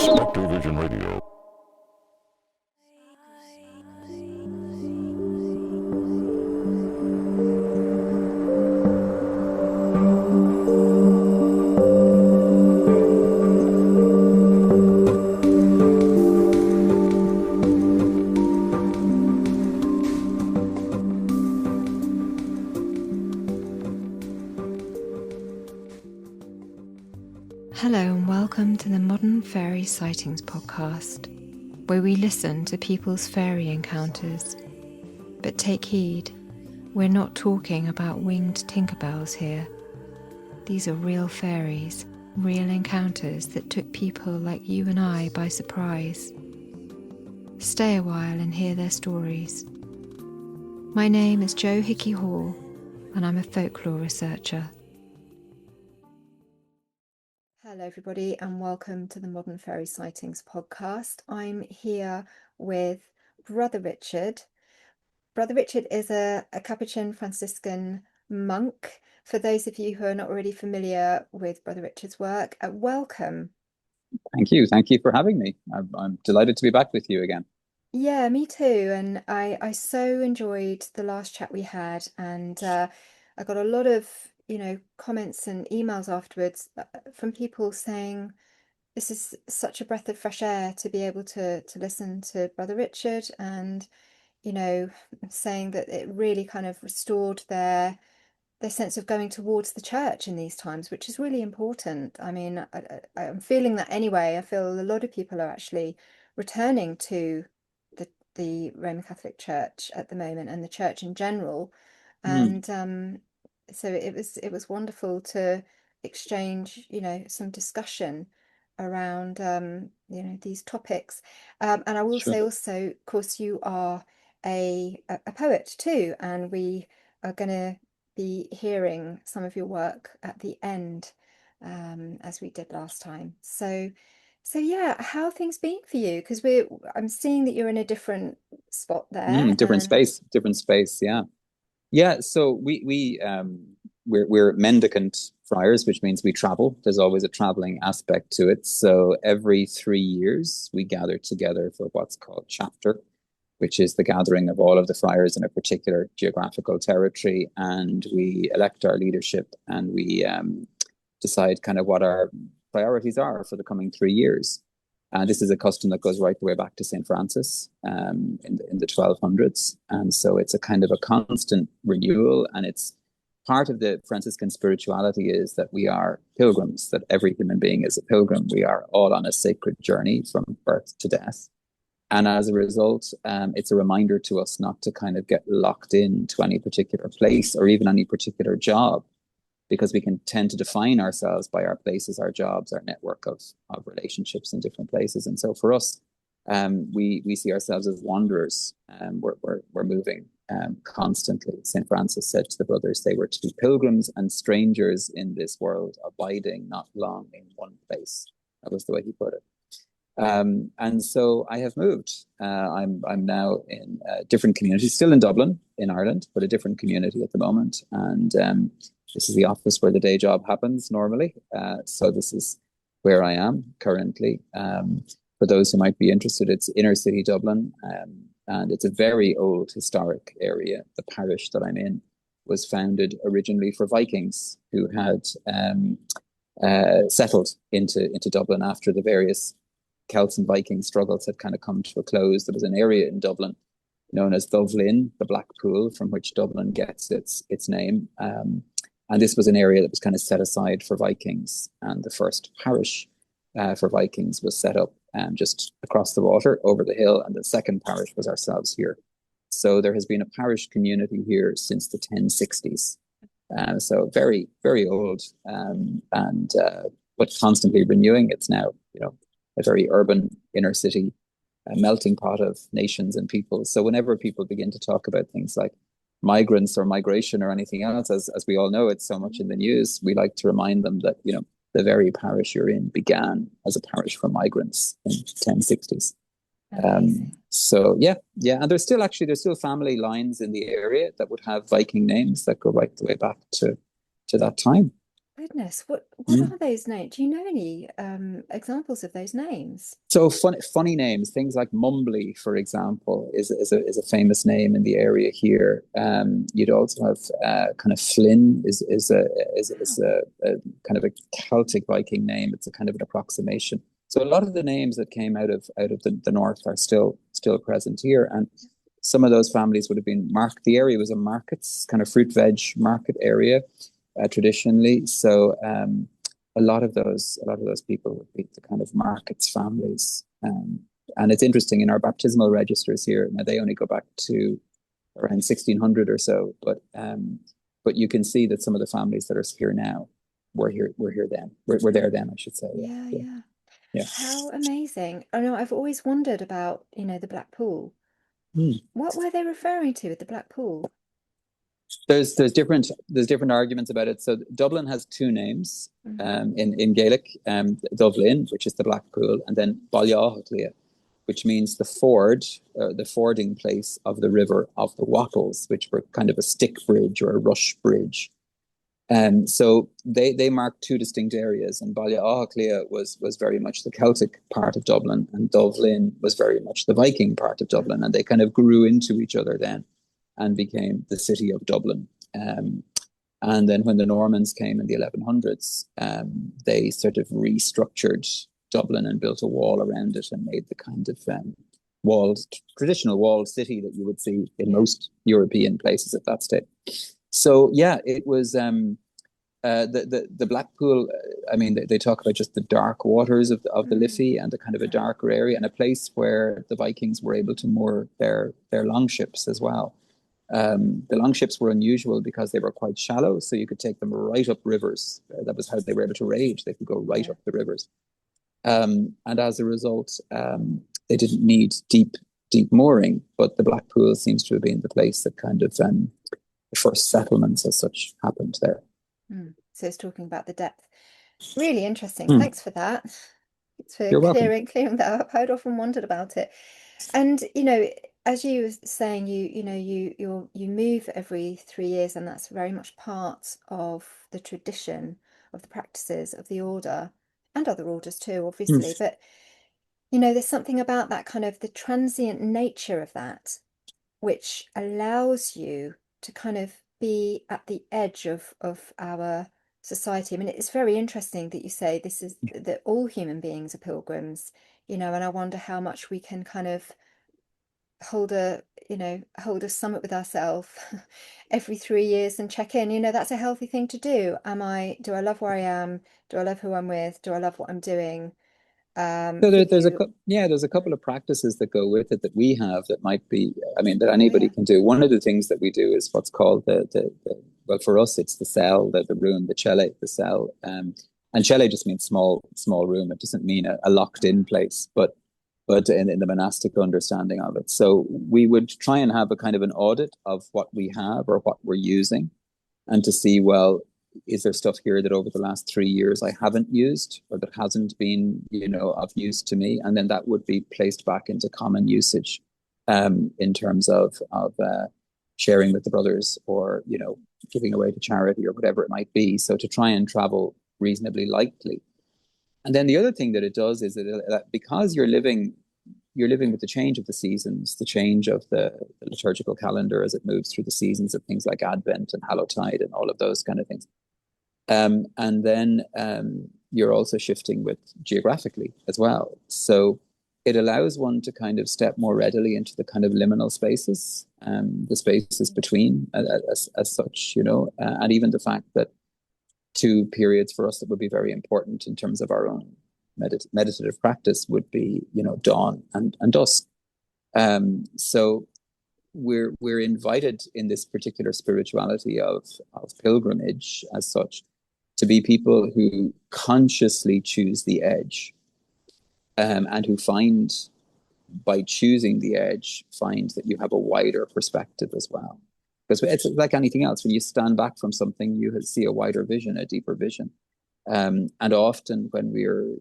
Spectre Vision Radio. Hello and welcome to the Modern Fairy Sightings Podcast, where we listen to people's fairy encounters. But take heed, we're not talking about winged Tinkerbells here. These are real fairies, real encounters that took people like you and I by surprise. Stay a while and hear their stories. My name is Jo Hickey Hall, and I'm a folklore researcher. Hello everybody and welcome to the Modern Fairy Sightings Podcast. I'm here with Brother Richard. Brother Richard is a Capuchin Franciscan monk. For those of you who are not already familiar with Brother Richard's work, welcome. Thank you. Thank you for having me. I'm delighted to be back with you again. Yeah, me too. And I so enjoyed the last chat we had, and I got a lot of comments and emails afterwards from people saying this is such a breath of fresh air to be able to listen to Brother Richard, and saying that it really kind of restored their sense of going towards the church in these times, which is really important. I mean, I'm feeling that anyway. I feel a lot of people are actually returning to the Roman Catholic Church at the moment, and the church in general. And so it was wonderful to exchange, some discussion around, these topics. And I will say also, of course, you are a poet too, and we are going to be hearing some of your work at the end, as we did last time. So yeah, how have things been for you? Because I'm seeing that you're in a different spot there. Different space. Yeah. So we're mendicant friars, which means we travel. There's always a traveling aspect to it. So every 3 years we gather together for what's called chapter, which is the gathering of all of the friars in a particular geographical territory, and we elect our leadership, and we decide kind of what our priorities are for the coming 3 years. And this is a custom that goes right the way back to St. Francis in the 1200s. And so it's a kind of a constant renewal. And it's part of the Franciscan spirituality is that we are pilgrims, that every human being is a pilgrim. We are all on a sacred journey from birth to death. And as a result, it's a reminder to us not to kind of get locked into any particular place or even any particular job, because we can tend to define ourselves by our places, our jobs, our network of relationships in different places. And so for us, we see ourselves as wanderers. We're moving constantly. St. Francis said to the brothers, they were to be pilgrims and strangers in this world, abiding not long in one place. That was the way he put it. And so I have moved. I'm now in a different community, still in Dublin, in Ireland, but a different community at the moment. And this is the office where the day job happens normally. So this is where I am currently. For those who might be interested, it's inner city Dublin. And it's a very old historic area. The parish that I'm in was founded originally for Vikings who had settled into Dublin after the various Celts and Viking struggles had kind of come to a close. There was an area in Dublin known as Dublin, the Black Pool, from which Dublin gets its name. And this was an area that was kind of set aside for Vikings. And the first parish for Vikings was set up just across the water, over the hill. And the second parish was ourselves here. So there has been a parish community here since the 1060s. So very, very old, but constantly renewing. It's now, a very urban inner city, a melting pot of nations and peoples. So whenever people begin to talk about things like migrants or migration or anything else, as we all know, it's so much in the news, we like to remind them that, the very parish you're in began as a parish for migrants in the 1060s. So yeah. And there's still family lines in the area that would have Viking names that go right the way back to that time. Goodness, what Mm. are those names? Do you know any examples of those names? So funny names, things like Mumbly, for example, is a famous name in the area here. You'd also have kind of Flynn is a kind of a Celtic Viking name. It's a kind of an approximation. So a lot of the names that came out of the north are still present here, and some of those families would have been The area was a markets kind of fruit veg market area traditionally. So a lot of those people would be the kind of markets families. And it's interesting in our baptismal registers here. Now they only go back to around 1600 or so, but you can see that some of the families that are here now were here then. We're there then, I should say. Yeah, Yeah, yeah, yeah. yeah. How amazing. I know I've always wondered about, the Black Pool. Hmm. What were they referring to with the Black Pool? There's different arguments about it. So Dublin has two names Mm. in Gaelic, Dublin, which is the Black Pool, and then Ballyahoclia, which means the fording place of the river of the Wattles, which were kind of a stick bridge or a rush bridge. So they marked two distinct areas, and Ballyahoclia was very much the Celtic part of Dublin, and Dublin was very much the Viking part of Dublin, and they kind of grew into each other then and became the city of Dublin. And then when the Normans came in the 1100s, they sort of restructured Dublin and built a wall around it and made the kind of traditional walled city that you would see in most European places at that stage. So yeah, it was the Blackpool. I mean, they talk about just the dark waters of the Mm. Liffey and a kind of a darker area and a place where the Vikings were able to moor their longships as well. The longships were unusual because they were quite shallow, so you could take them right up rivers. That was how they were able to rage. They could go right Yeah. up the rivers. And as a result, they didn't need deep mooring, but the Blackpool seems to have been the place that kind of the first settlements as such happened there. Mm. So it's talking about the depth. Really interesting. Hmm. Thanks for that. Thanks for You're welcome. clearing that up. I'd often wondered about it. And as you were saying, you move every 3 years, and that's very much part of the tradition of the practices of the order and other orders too, Hmm. obviously. But there's something about that kind of the transient nature of that, which allows you to kind of be at the edge of our society. I mean, it's very interesting that you say this is that all human beings are pilgrims, and I wonder how much we can kind of hold a summit with ourselves every 3 years and check in. That's a healthy thing to do. Do I love where I am? Do I love who I'm with? Do I love what I'm doing? So For there's you, there's a couple of practices that go with it that we have that might be, I mean, that oh anybody yeah. can do. One of the things that we do is what's called well, for us, it's the cell, the room, the celle, the cell. And celle just means small room. It doesn't mean a locked in place, but in the monastic understanding of it. So we would try and have a kind of an audit of what we have or what we're using and to see, well, is there stuff here that over the last 3 years I haven't used or that hasn't been, of use to me? And then that would be placed back into common usage in terms of sharing with the brothers or, giving away to charity or whatever it might be. So to try and travel reasonably lightly. And then the other thing that it does is that because you're living with the change of the seasons, the change of the liturgical calendar as it moves through the seasons of things like Advent and Hallowtide and all of those kind of things. And then you're also shifting with geographically as well. So it allows one to kind of step more readily into the kind of liminal spaces, the spaces between as such, and even the fact that two periods for us that would be very important in terms of our own meditative practice would be, dawn and dusk. So we're invited in this particular spirituality of pilgrimage as such to be people who consciously choose the edge, and who find by choosing the edge find that you have a wider perspective as well. Because it's like anything else, when you stand back from something, you see a wider vision, a deeper vision. And often when we're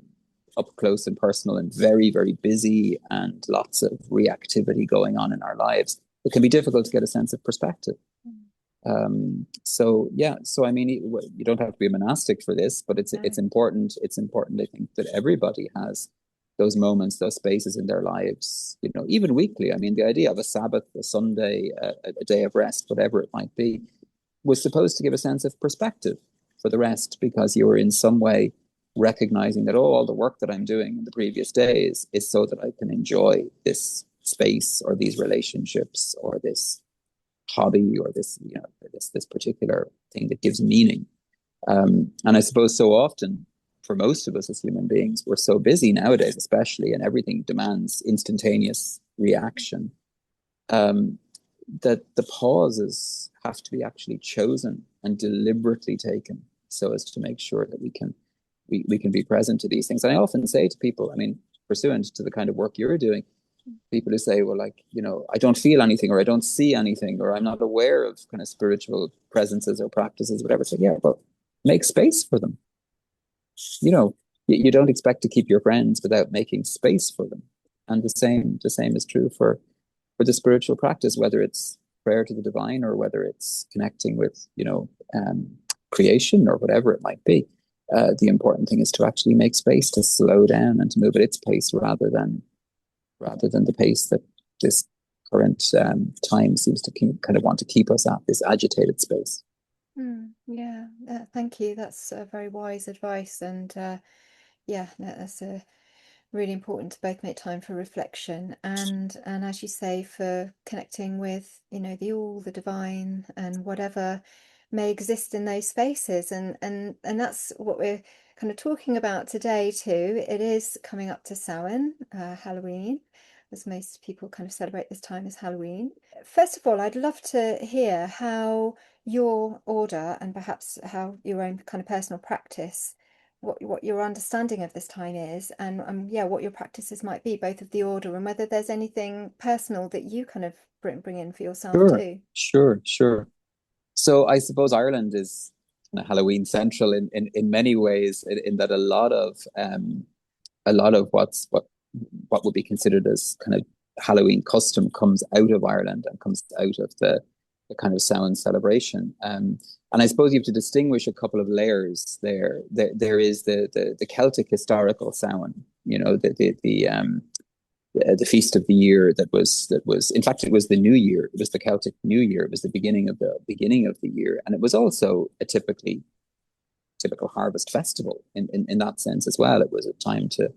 up close and personal and very, very busy and lots of reactivity going on in our lives, it can be difficult to get a sense of perspective. So I mean, you don't have to be a monastic for this, but it's No. important. It's important, I think, that everybody has those moments, those spaces in their lives, even weekly. I mean, the idea of a Sabbath, a Sunday, a day of rest, whatever it might be, was supposed to give a sense of perspective for the rest, because you were in some way recognizing that, all the work that I'm doing in the previous days is so that I can enjoy this space or these relationships or this hobby or this particular thing that gives meaning. And I suppose so often, for most of us as human beings, we're so busy nowadays, especially, and everything demands instantaneous reaction, that the pauses have to be actually chosen and deliberately taken, so as to make sure that we can be present to these things. And I often say to people, I mean, pursuant to the kind of work you're doing, people who say, well, like, I don't feel anything, or I don't see anything, or I'm not aware of kind of spiritual presences or practices, whatever. So yeah, but make space for them. You don't expect to keep your friends without making space for them. And the same is true for the spiritual practice, whether it's prayer to the divine or whether it's connecting with, creation or whatever it might be. The important thing is to actually make space, to slow down and to move at its pace rather than the pace that this current time seems to kind of want to keep us at, this agitated space. Yeah, thank you. That's very wise advice. And yeah, that's really important to both make time for reflection and as you say, for connecting with, the all, the divine, and whatever may exist in those spaces. And that's what we're kind of talking about today too. It is coming up to Samhain, Halloween, as most people kind of celebrate this time as Halloween. First of all, I'd love to hear how your order, and perhaps how your own kind of personal practice, what your understanding of this time is, and yeah, what your practices might be, both of the order, and whether there's anything personal that you kind of bring in for yourself Sure, too. sure. So I suppose Ireland is kind of Halloween central in many ways, in that a lot of what would be considered as kind of Halloween custom comes out of Ireland and comes out of the kind of Samhain celebration. And I suppose you have to distinguish a couple of layers there. There is the Celtic historical Samhain, the feast of the year that was in fact, it was the New Year. It was the Celtic New Year. It was the beginning of the year, and it was also a typical harvest festival in that sense as well. It was a time to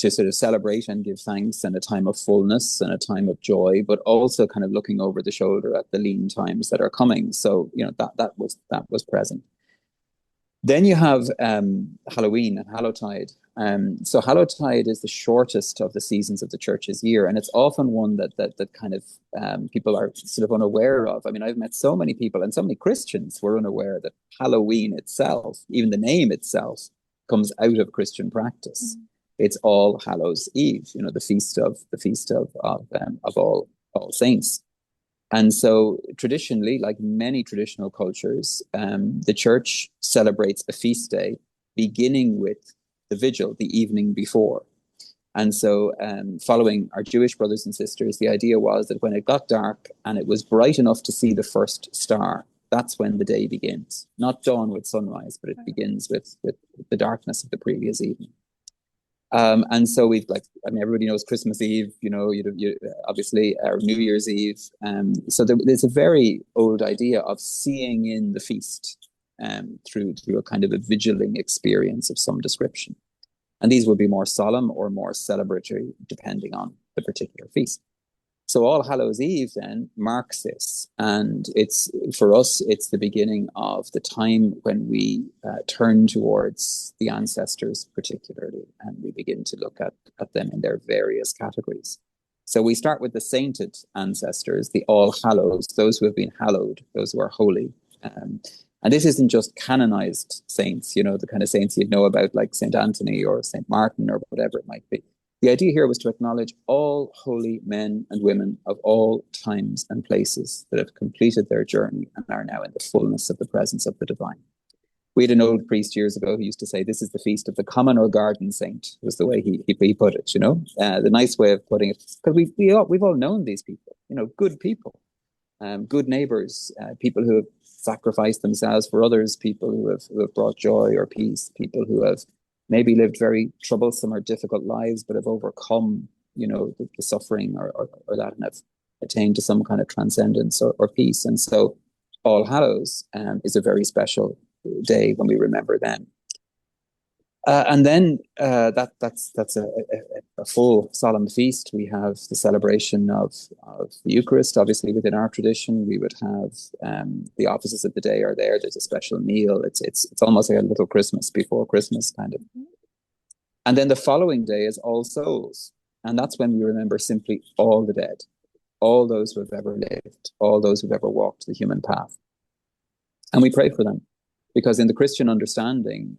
sort of celebrate and give thanks, and a time of fullness and a time of joy, but also kind of looking over the shoulder at the lean times that are coming. So that was present. Then you have Halloween and Hallowtide. So Hallowtide is the shortest of the seasons of the church's year, and it's often one that kind of people are sort of unaware of. I mean, I've met so many people, and so many Christians were unaware that Halloween itself, even the name itself, comes out of Christian practice. It's All Hallows Eve, the feast of all saints. And so traditionally, like many traditional cultures, the church celebrates a feast day beginning with the vigil, the evening before. And so following our Jewish brothers and sisters, the idea was that when it got dark and it was bright enough to see the first star, that's when the day begins. Not dawn with sunrise, but it begins with the darkness of the previous evening. And so everybody knows Christmas Eve, obviously, or New Year's Eve. So there's a very old idea of seeing in the feast through a kind of a vigiling experience of some description. And these will be more solemn or more celebratory, depending on the particular feast. So All Hallows Eve then marks this, and for us it's the beginning of the time when we turn towards the ancestors particularly, and we begin to look at them in their various categories. So we start with the sainted ancestors, the All Hallows, those who have been hallowed, those who are holy. And this isn't just canonized saints, the kind of saints you'd know about, like St. Anthony or St. Martin or whatever it might be. The idea here was to acknowledge all holy men and women of all times and places that have completed their journey and are now in the fullness of the presence of the divine. We had an old priest years ago who used to say, this is the feast of the common or garden saint, was the way he put it, the nice way of putting it. Because we've all known these people, good people. good neighbors, people who have sacrificed themselves for others, people who have brought joy or peace, people who have maybe lived very troublesome or difficult lives, but have overcome, the suffering or that, and have attained to some kind of transcendence or peace. And so All Hallows is a very special day when we remember them. And then that's a full solemn feast. We have the celebration of the Eucharist. Obviously, within our tradition, we would have the offices of the day are there. There's a special meal. It's almost like a little Christmas before Christmas, kind of. And then the following day is All Souls, and that's when we remember simply all the dead, all those who have ever lived, all those who've ever walked the human path, and we pray for them, because in the Christian understanding,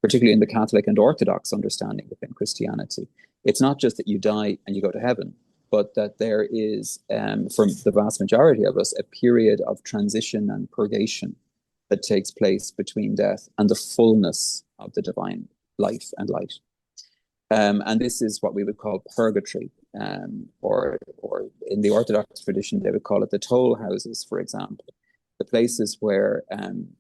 particularly in the Catholic and Orthodox understanding within Christianity, it's not just that you die and you go to heaven, but that there is, for the vast majority of us, a period of transition and purgation that takes place between death and the fullness of the divine life and light. And this is what we would call purgatory, or in the Orthodox tradition, they would call it the toll houses, for example. The places where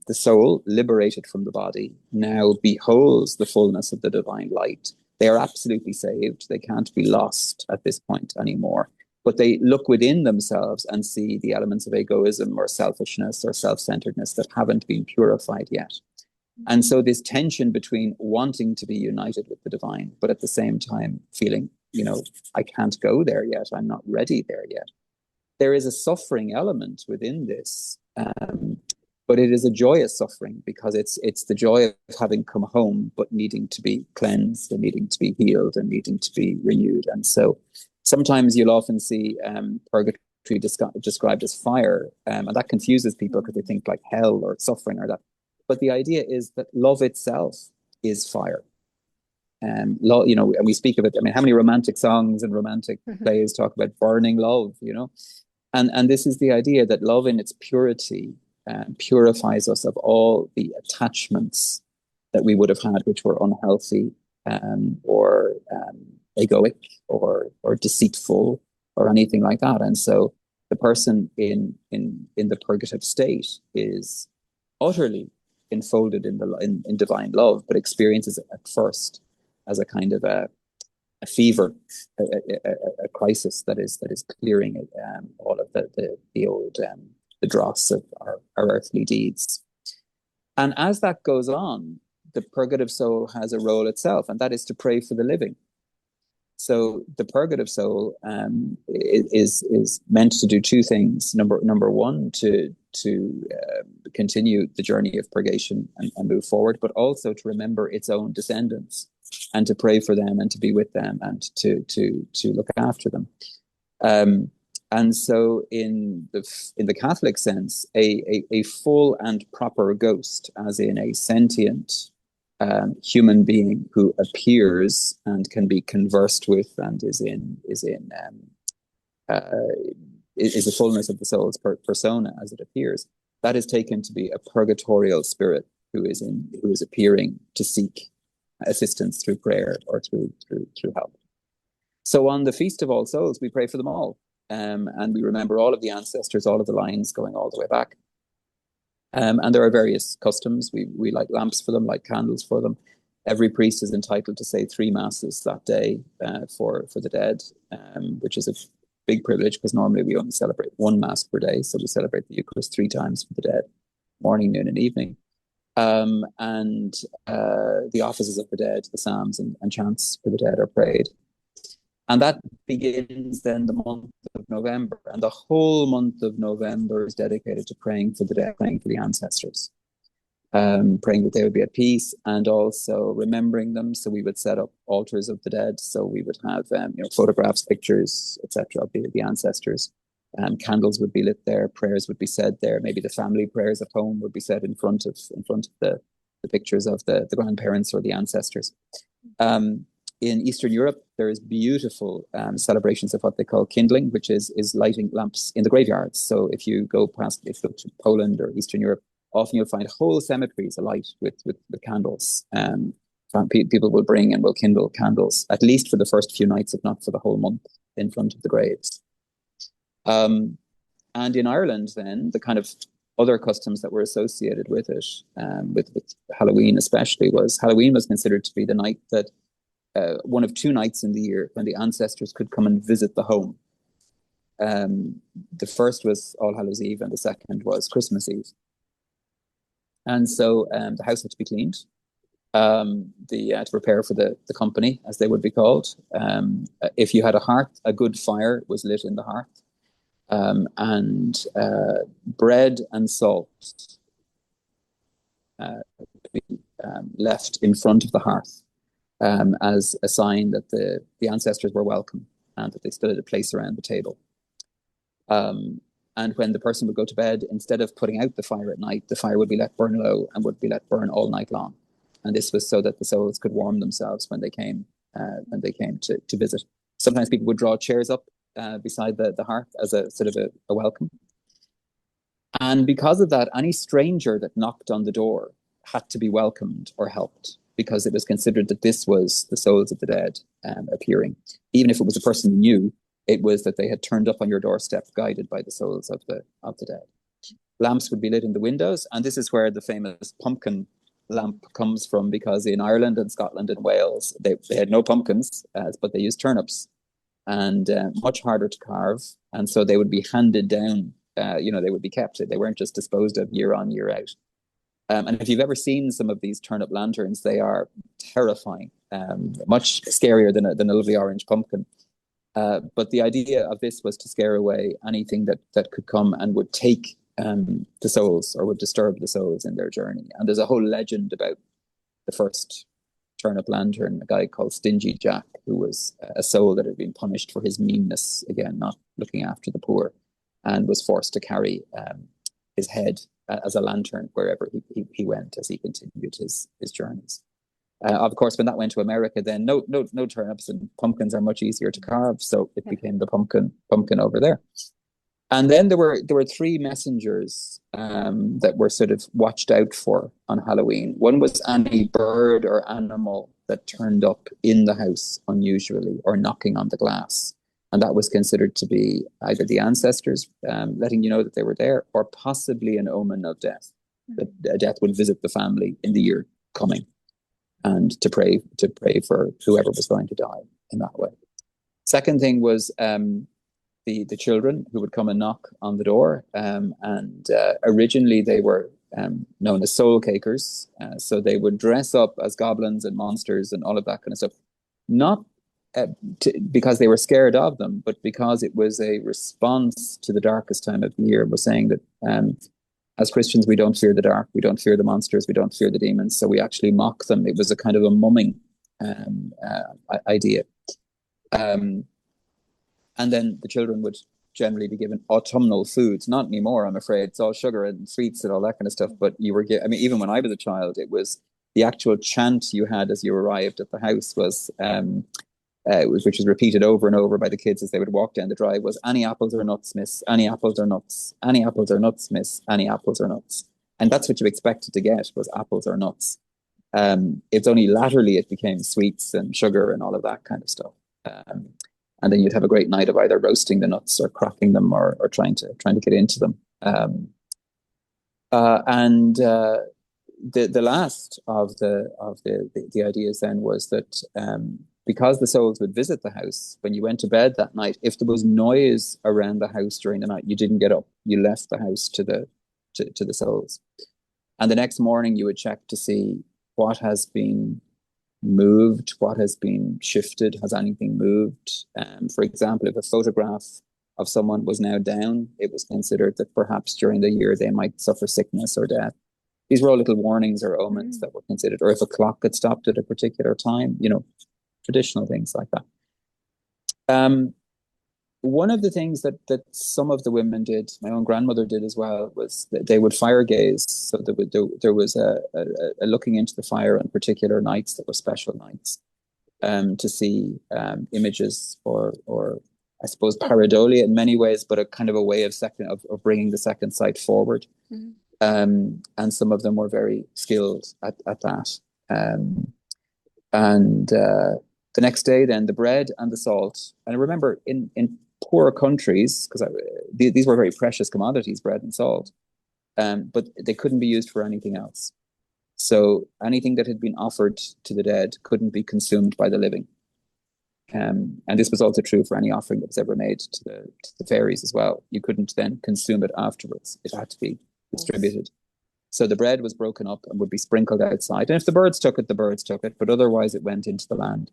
the soul, liberated from the body, now beholds the fullness of the divine light. They are absolutely saved. They can't be lost at this point anymore. But they look within themselves and see the elements of egoism or selfishness or self-centeredness that haven't been purified yet. And so this tension between wanting to be united with the divine, but at the same time feeling, I can't go there yet. I'm not ready there yet. There is a suffering element within this, but it is a joyous suffering, because it's the joy of having come home, but needing to be cleansed and needing to be healed and needing to be renewed. And so sometimes you'll often see purgatory described as fire, and that confuses people because they think like hell or suffering or that. But the idea is that love itself is fire. And we speak of it. I mean, how many romantic songs and romantic plays talk about burning love, And this is the idea that love in its purity purifies us of all the attachments that we would have had, which were unhealthy, or egoic or deceitful or anything like that. And so the person in the purgative state is utterly enfolded in divine love, but experiences it at first as a kind of a fever, a crisis that is clearing all of the old the dross of our earthly deeds. And as that goes on, the purgative soul has a role itself, and that is to pray for the living. So the purgative soul is meant to do two things. Number one, to continue the journey of purgation and move forward, but also to remember its own descendants and to pray for them and to be with them and to look after them. And so in the Catholic sense, a full and proper ghost, as in a sentient human being who appears and can be conversed with and is the fullness of the soul's persona as it appears, that is taken to be a purgatorial spirit who is appearing to seek assistance through prayer or through help. So on the Feast of All Souls, we pray for them all, and we remember all of the ancestors, all of the lines going all the way back. And there are various customs. We light lamps for them, light candles for them. Every priest is entitled to say 3 masses that day for the dead, which is a big privilege, because normally we only celebrate 1 mass per day. So we celebrate the Eucharist 3 times for the dead, morning, noon, and evening. And the offices of the dead, the psalms and chants for the dead are prayed. And that begins then the month of November. And the whole month of November is dedicated to praying for the dead, praying for the ancestors, praying that they would be at peace, and also remembering them. So we would set up altars of the dead. So we would have photographs, pictures, etc. of the ancestors. Candles would be lit there. Prayers would be said there. Maybe the family prayers at home would be said in front of the pictures of the grandparents or the ancestors. In Eastern Europe, there is beautiful celebrations of what they call kindling, which is lighting lamps in the graveyards. So if you go to Poland or Eastern Europe, often you'll find whole cemeteries alight with candles. People will bring and will kindle candles, at least for the first few nights, if not for the whole month, in front of the graves. And And in Ireland, then, the kind of other customs that were associated with it, with Halloween especially, was Halloween was considered to be the night that one of two nights in the year when the ancestors could come and visit the home. The first was All Hallows Eve, and the second was Christmas Eve. And so the house had to be cleaned to prepare for the company, as they would be called. If you had a hearth, a good fire was lit in the hearth. And bread and salt be left in front of the hearth as a sign that the ancestors were welcome and that they still had a place around the table. And when the person would go to bed, instead of putting out the fire at night, the fire would be let burn low and would be let burn all night long. And this was so that the souls could warm themselves when they came to visit. Sometimes people would draw chairs up beside the hearth as a sort of a welcome. And because of that, any stranger that knocked on the door had to be welcomed or helped, because it was considered that this was the souls of the dead appearing. Even if it was a person you knew, it was that they had turned up on your doorstep, guided by the souls of the dead. Lamps would be lit in the windows, and this is where the famous pumpkin lamp comes from, because in Ireland and Scotland and Wales, they had no pumpkins, but they used turnips, and much harder to carve, and so they would be handed down. They would be kept. They weren't just disposed of year on, year out. And if you've ever seen some of these turnip lanterns, they are terrifying, much scarier than a lovely orange pumpkin. But the idea of this was to scare away anything that could come and would take the souls or would disturb the souls in their journey. And there's a whole legend about the first turnip lantern, a guy called Stingy Jack, who was a soul that had been punished for his meanness, again, not looking after the poor, and was forced to carry his head as a lantern wherever he went as he continued his journeys. Of course, when that went to America, then no turnips, and pumpkins are much easier to carve, so it became the pumpkin over there. And then there were three messengers that were sort of watched out for on Halloween. One was any bird or animal that turned up in the house unusually or knocking on the glass. And that was considered to be either the ancestors letting you know that they were there, or possibly an omen of death, that death would visit the family in the year coming, and to pray for whoever was going to die in that way. Second thing was the children who would come and knock on the door, and originally they were known as soul cakers. So they would dress up as goblins and monsters and all of that kind of stuff, not because they were scared of them, but because it was a response to the darkest time of the year. We're saying that as Christians, we don't fear the dark, we don't fear the monsters, we don't fear the demons, so we actually mock them. It was a kind of a mumming idea. And then the children would generally be given autumnal foods. Not anymore, I'm afraid. It's all sugar and sweets and all that kind of stuff. But you were, even when I was a child, it was the actual chant you had as you arrived at the house was, which was repeated over and over by the kids as they would walk down the drive, was "Any apples or nuts, miss? Any apples or nuts? Any apples or nuts, miss? Any apples or nuts?" And that's what you expected to get, was apples or nuts. It's only latterly it became sweets and sugar and all of that kind of stuff. And then you'd have a great night of either roasting the nuts or cracking them or trying to get into them. The last of the ideas then was that because the souls would visit the house, when you went to bed that night, if there was noise around the house during the night, you didn't get up. You left the house to the souls. And the next morning you would check to see what has been moved, what has been shifted, has anything moved. For example, if a photograph of someone was now down, it was considered that perhaps during the year they might suffer sickness or death. These were all little warnings or omens that were considered. Or if a clock had stopped at a particular time, traditional things like that. One of the things that some of the women did, my own grandmother did as well, was that they would fire gaze. So there was a looking into the fire on particular nights that were special nights, to see images or I suppose pareidolia in many ways, but a kind of a way of bringing the second sight forward. And some of them were very skilled at that. And the next day, then the bread and the salt. And I remember in poor countries, because these were very precious commodities, bread and salt, but they couldn't be used for anything else. So anything that had been offered to the dead couldn't be consumed by the living. And this was also true for any offering that was ever made to the fairies as well. You couldn't then consume it afterwards. It had to be distributed. So the bread was broken up and would be sprinkled outside. And if the birds took it, the birds took it, but otherwise it went into the land.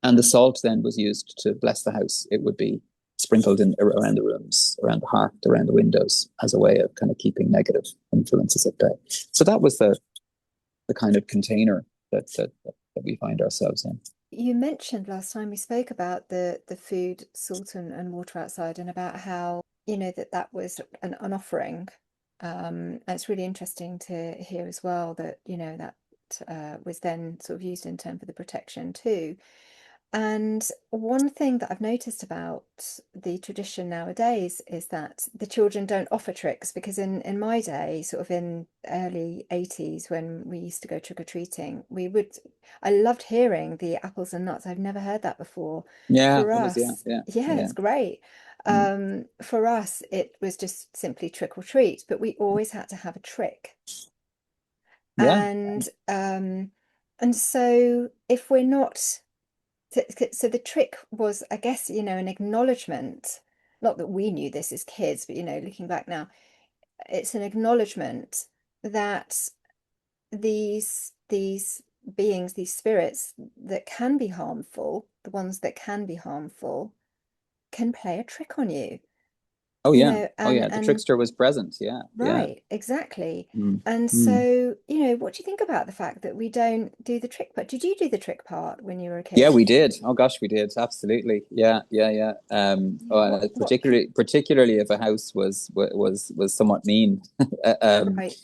And the salt then was used to bless the house. It would be sprinkled in around the rooms, around the hearth, around the windows, as a way of kind of keeping negative influences at bay. So that was the kind of container that we find ourselves in. You mentioned last time we spoke about the food, salt, and water outside, and about how, that was an offering. And it's really interesting to hear as well that, that was then sort of used in turn for the protection too. And one thing that I've noticed about the tradition nowadays is that the children don't offer tricks, because in my day, sort of in early 80s, when we used to go trick-or-treating, I loved hearing the apples and nuts. I've never heard that before. Yeah, For it was, us, yeah, yeah. it's great. Mm. For us, it was just simply trick or treat, but we always had to have a trick. Yeah. And so if we're not so the trick was, I guess, an acknowledgement, not that we knew this as kids, but, looking back now, it's an acknowledgement that these beings, these spirits that can be harmful, the ones that can be harmful, can play a trick on you, Oh yeah. Oh and yeah. The trickster was present. Yeah. Yeah. right, exactly. Mm. And Mm. so, what do you think about the fact that we don't do the trick part? Did you do the trick part when you were a Yeah, kid? we did. Oh gosh, we did. Absolutely. Yeah, yeah, yeah. Yeah, what, Particularly if a house was somewhat mean. right.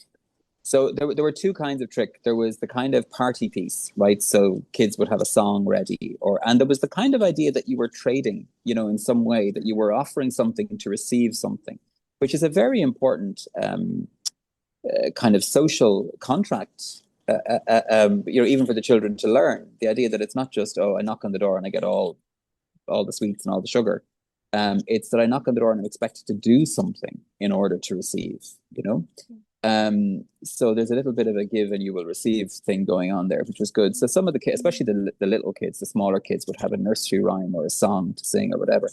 So there were two kinds of trick. There was the kind of party piece, right? So kids would have a song ready, and there was the kind of idea that you were trading, in some way, that you were offering something to receive something, which is a very important kind of social contract. Even for the children to learn the idea that it's not just, oh, I knock on the door and I get all the sweets and all the sugar. It's that I knock on the door and I'm expected to do something in order to receive. So there's a little bit of a give and you will receive thing going on there, which was good. So some of the kids, especially the little kids, the smaller kids, would have a nursery rhyme or a song to sing or whatever.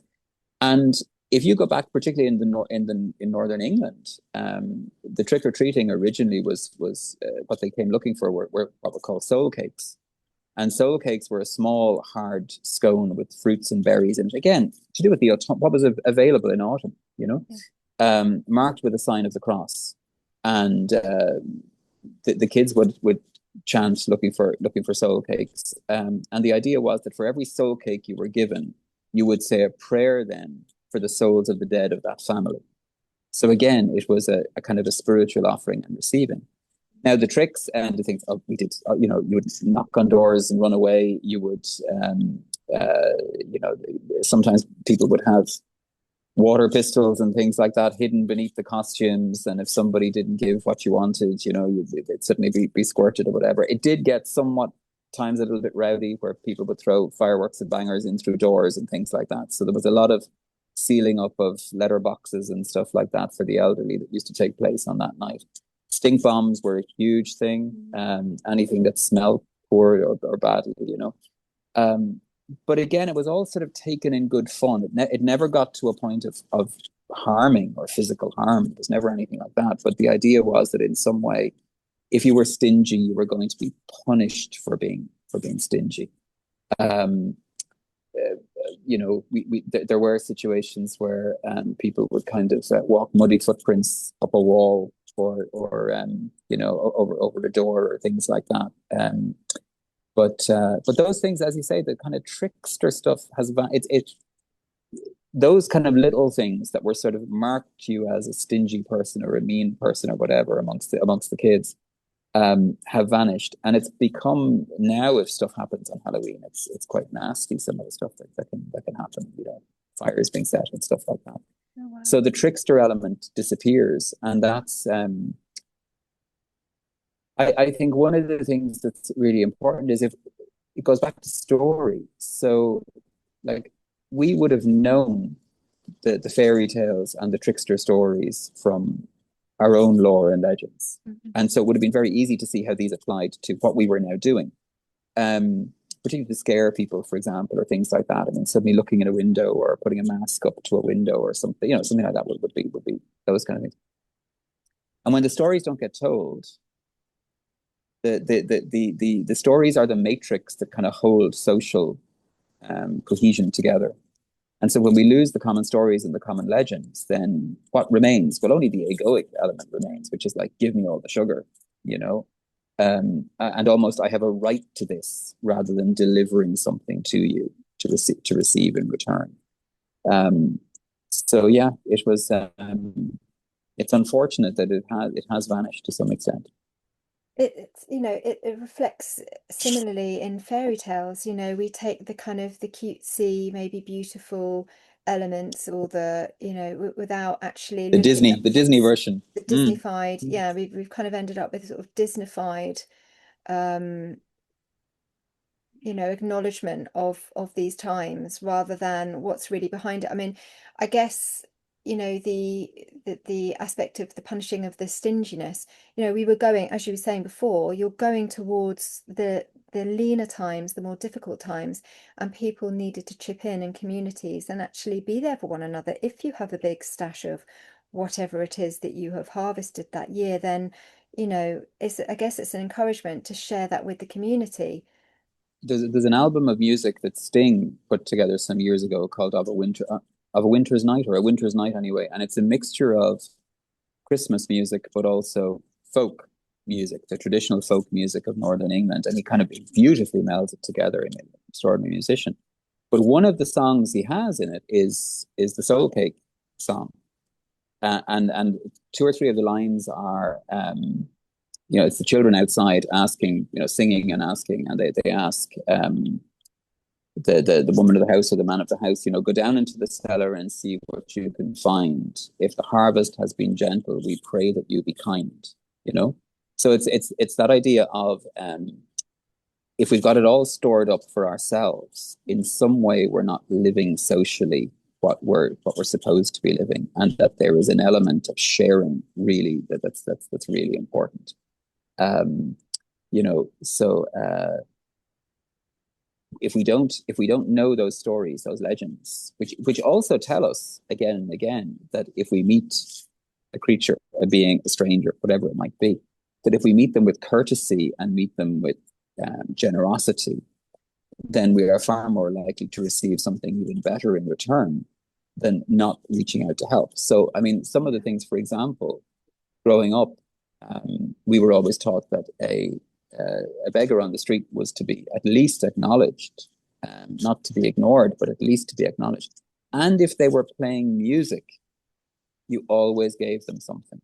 And if you go back, particularly in northern England, the trick or treating originally was what they came looking for were what were called soul cakes, and soul cakes were a small hard scone with fruits and berries in it. Again, to do with what was available in autumn, marked with a sign of the cross, and the kids would chant looking for soul cakes, and the idea was that for every soul cake you were given, you would say a prayer then for the souls of the dead of that family. So again, it was a kind of a spiritual offering and receiving. Now the tricks and the things we did, you would knock on doors and run away. You would, sometimes people would have water pistols and things like that hidden beneath the costumes. And if somebody didn't give what you wanted, they'd suddenly be squirted or whatever. It did get somewhat times a little bit rowdy, where people would throw fireworks and bangers in through doors and things like that. So there was a lot of sealing up of letter boxes and stuff like that for the elderly that used to take place on that night. Stink bombs were a huge thing. Anything that smelled poor or badly, but again, it was all sort of taken in good fun. It never got to a point of harming or physical harm. It was never anything like that. But the idea was that in some way, if you were stingy, you were going to be punished for being stingy. There were situations where people would kind of walk muddy footprints up a wall or over the door or things like that. But those things, as you say, the kind of trickster stuff those kind of little things that were sort of marked you as a stingy person or a mean person or whatever amongst the kids have vanished, and it's become now, if stuff happens on Halloween, it's quite nasty. Some of the stuff that can happen, fires being set and stuff like that. Oh, wow. So the trickster element disappears, and that's I think one of the things that's really important is if it goes back to story. So like we would have known the fairy tales and the trickster stories from our own lore and legends. Mhm. And so it would have been very easy to see how these applied to what we were now doing. Particularly to scare people, for example, or things like that. I mean, suddenly looking in a window or putting a mask up to a window or something, something like that would be those kind of things. And when the stories don't get told, the stories are the matrix that kind of hold social cohesion together. And so when we lose the common stories and the common legends, then what remains? Well, only the egoic element remains, which is like, give me all the sugar, you know? And almost I have a right to this rather than delivering something to you to receive in return. So yeah, it's unfortunate that it has vanished to some extent. It reflects similarly in fairy tales. We take the kind of the cutesy, maybe beautiful elements, or without actually looking at The Disney version. the Mm. Disneyfied. Yeah, we've kind of ended up with sort of Disneyfied um acknowledgement of these times rather than what's really behind it. I mean, I guess, the aspect of the punishing of the stinginess, we were going, as you were saying before, you're going towards the leaner times, the more difficult times, and people needed to chip in communities and actually be there for one another. If you have a big stash of whatever it is that you have harvested that year, then, I guess it's an encouragement to share that with the community. There's an album of music that Sting put together some years ago called of a Winter's Night, or a Winter's Night anyway, and it's a mixture of Christmas music but also folk music, the traditional folk music of Northern England, and he kind of beautifully melds it together in an extraordinary musician. But one of the songs he has in it is the Soul Cake song, and two or three of the lines are it's the children outside asking, singing and asking, and they ask the woman of the house or the man of the house, go down into the cellar and see what you can find. If the harvest has been gentle, we pray that you be kind. You know, so it's that idea of if we've got it all stored up for ourselves, in some way we're not living socially what we're supposed to be living, and that there is an element of sharing really that's really important. Um, so if we don't know those stories, those legends, which also tell us again and again that if we meet a creature, a being, a stranger, whatever it might be, that if we meet them with courtesy and meet them with generosity, then we are far more likely to receive something even better in return than not reaching out to help. So, I mean, some of the things, for example, growing up, we were always taught that a beggar on the street was to be at least acknowledged, not to be ignored, but at least to be acknowledged. And if they were playing music, you always gave them something.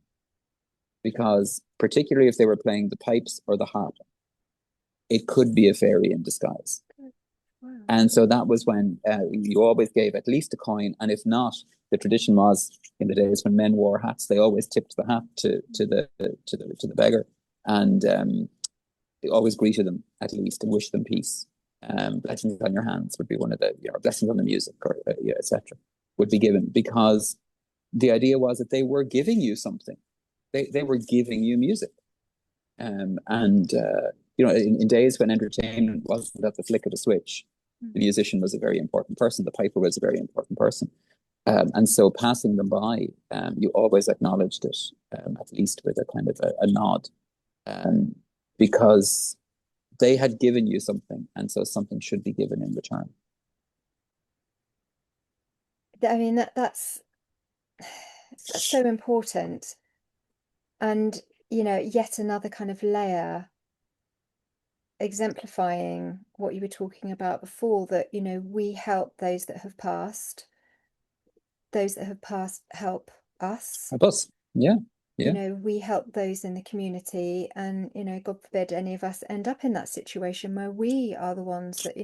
Because particularly if they were playing the pipes or the harp, it could be a fairy in disguise. Wow. And so that was when you always gave at least a coin, and if not, the tradition was in the days when men wore hats, they always tipped the hat to the beggar, and they always greeted them at least and wished them peace. Blessings on your hands would be one of the blessings on the music, or etc. would be given, because the idea was that they were giving you something. They were giving you music, and in days when entertainment wasn't at the flick of a switch, the musician was a very important person. The piper was a very important person. And so passing them by, you always acknowledged it, at least with a kind of a nod, because they had given you something, and so something should be given in return. I mean, that's so important. And, yet another kind of layer exemplifying what you were talking about before, that, we help those that have passed, help us. A bus, yeah, yeah, We help those in the community, and, God forbid any of us end up in that situation where we are the ones that,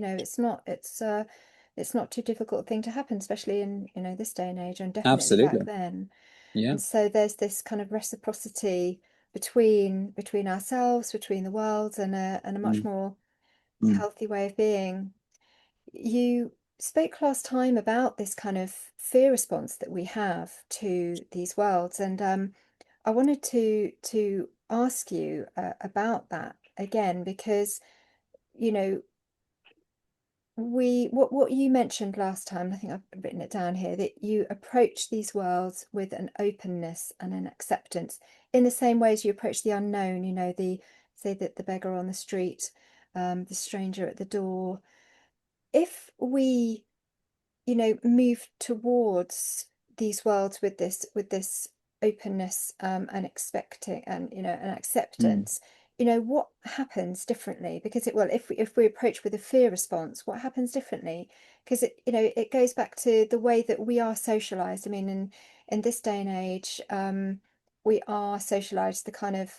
it's not too difficult thing to happen, especially in, this day and age, and definitely back absolutely, then. yeah. And so there's this kind of reciprocity between ourselves, between the worlds, and a much Mm, more mm. healthy way of being. You spoke last time about this kind of fear response that we have to these worlds, and I wanted to ask you about that again because you know what you mentioned last time. I think I've written it down here that you approach these worlds with an openness and an acceptance in the same way as you approach the unknown. The say that the beggar on the street, the stranger at the door. If we move towards these worlds with this openness and expecting and an Mm. acceptance, what happens differently? Because if we approach with a fear response, what happens differently? Because it goes back to the way that we are socialized. I mean, in this day and age, we are socialized to kind of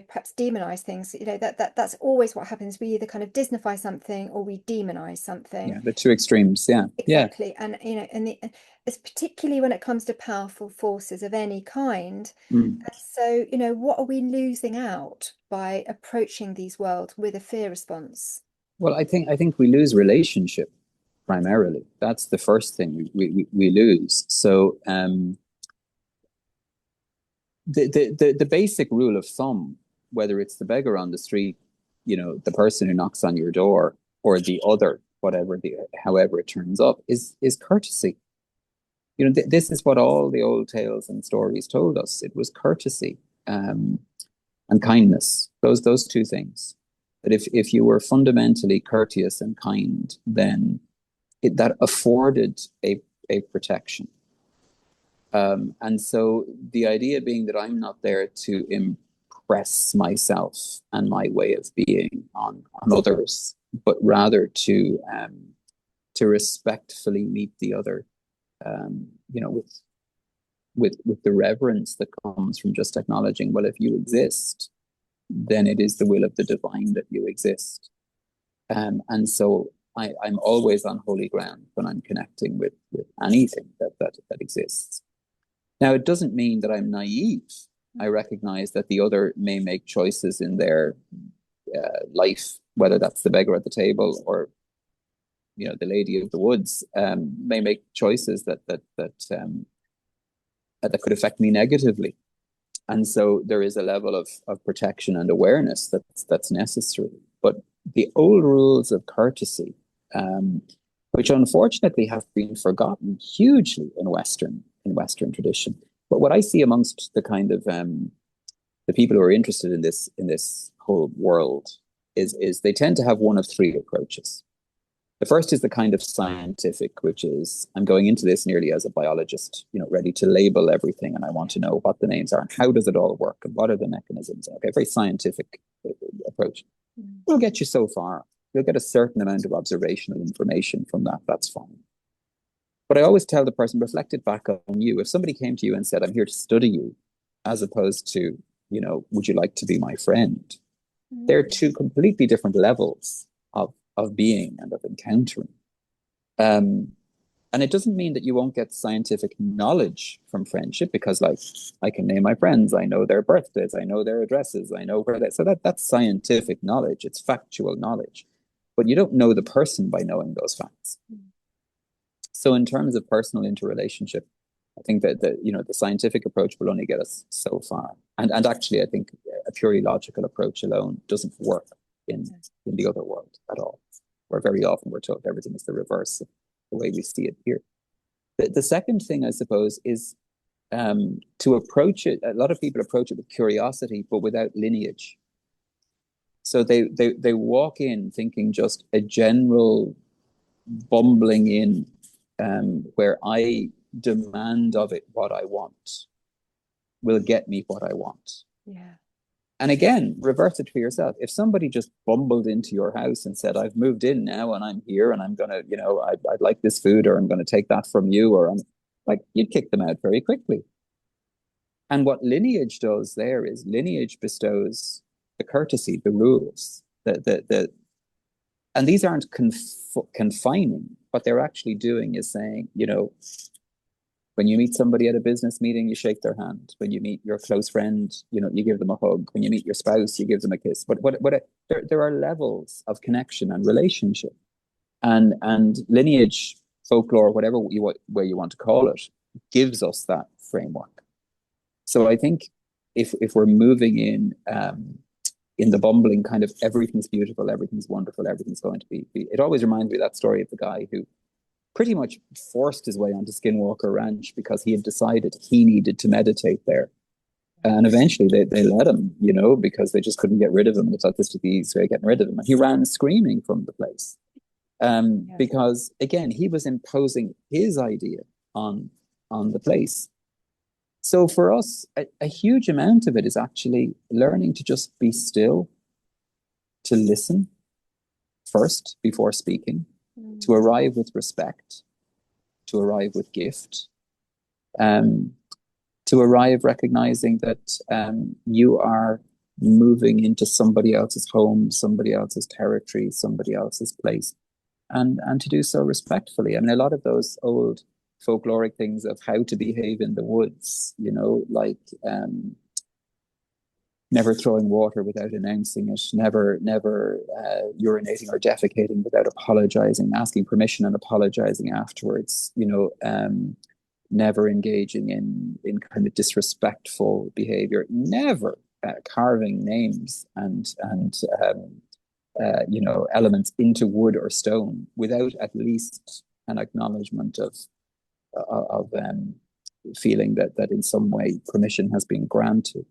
perhaps demonize things. That's always what happens. We either kind of Disneyfy something or we demonize something. Yeah, the two extremes. Yeah, yeah. Exactly. And it's particularly when it comes to powerful forces of any kind. Mm. And so what are we losing out by approaching these worlds with a fear response? Well, I think we lose relationship primarily. That's the first thing we lose. So the basic rule of thumb, whether it's the beggar on the street, the person who knocks on your door, or the other, however it turns up, is courtesy. This is what all the old tales and stories told us. It was courtesy, um, and kindness. Those two things. That if you were fundamentally courteous and kind, then that afforded a protection. And so the idea being that I'm not there to impress myself and my way of being on others, but rather to respectfully meet the other, with the reverence that comes from just acknowledging, well, if you exist, then it is the will of the divine that you exist. And so I'm always on holy ground when I'm connecting with anything that exists. Now, it doesn't mean that I'm naive. I recognize that the other may make choices in their life, whether that's the beggar at the table or the lady of the woods, may make choices that could affect me negatively. And so there is a level of protection and awareness that's necessary. But the old rules of courtesy, which unfortunately have been forgotten hugely in Western tradition. But what I see amongst the kind of the people who are interested in this whole world is they tend to have one of three approaches. The first is the kind of scientific, which is I'm going into this nearly as a biologist, ready to label everything, and I want to know what the names are and how does it all work and what are the mechanisms. Okay, very scientific approach. Will get you so far. You'll get a certain amount of observational information from that. That's fine. But I always tell the person, reflect it back on you. If somebody came to you and said, I'm here to study you, as opposed to, would you like to be my friend? They're two completely different levels of being and of encountering. And it doesn't mean that you won't get scientific knowledge from friendship, because like I can name my friends, I know their birthdays, I know their addresses, I know where they, so that's scientific knowledge, it's factual knowledge. But you don't know the person by knowing those facts. So in terms of personal interrelationship, I think that the scientific approach will only get us so far. And actually, I think a purely logical approach alone doesn't work in the other world at all, where very often we're told everything is the reverse of the way we see it here. The second thing, I suppose, is to approach it. A lot of people approach it with curiosity, but without lineage. So they walk in thinking just a general bumbling in, where I demand of it what I want will get me what I want. Yeah. And again, reverse it for yourself. If somebody just bumbled into your house and said, I've moved in now and I'm here and I'm going to, I'd like this food, or I'm going to take that from you, or I'm like, you'd kick them out very quickly. And what lineage does there is lineage bestows the courtesy, the rules, and these aren't confining. What they're actually doing is saying, when you meet somebody at a business meeting, you shake their hand. When you meet your close friend, you give them a hug. When you meet your spouse, you give them a kiss. But there are levels of connection and relationship. And lineage, folklore, whatever way you want to call it, gives us that framework. So I think if we're moving in the bumbling kind of everything's beautiful, everything's wonderful, everything's going to be, it always reminds me of that story of the guy who pretty much forced his way onto Skinwalker Ranch because he had decided he needed to meditate there. And eventually they let him, because they just couldn't get rid of him. They thought this would be the easy way of getting rid of him. And he ran screaming from the place. Because again, he was imposing his idea on the place. So for us, a huge amount of it is actually learning to just be still, to listen first before speaking, to arrive with respect, to arrive with gift, to arrive recognizing that you are moving into somebody else's home, somebody else's territory, somebody else's place, and to do so respectfully. I mean, a lot of those old folkloric things of how to behave in the woods, like never throwing water without announcing it, never urinating or defecating without apologizing, asking permission and apologizing afterwards, never engaging in kind of disrespectful behavior, never carving names and elements into wood or stone without at least an acknowledgement of feeling that in some way permission has been granted.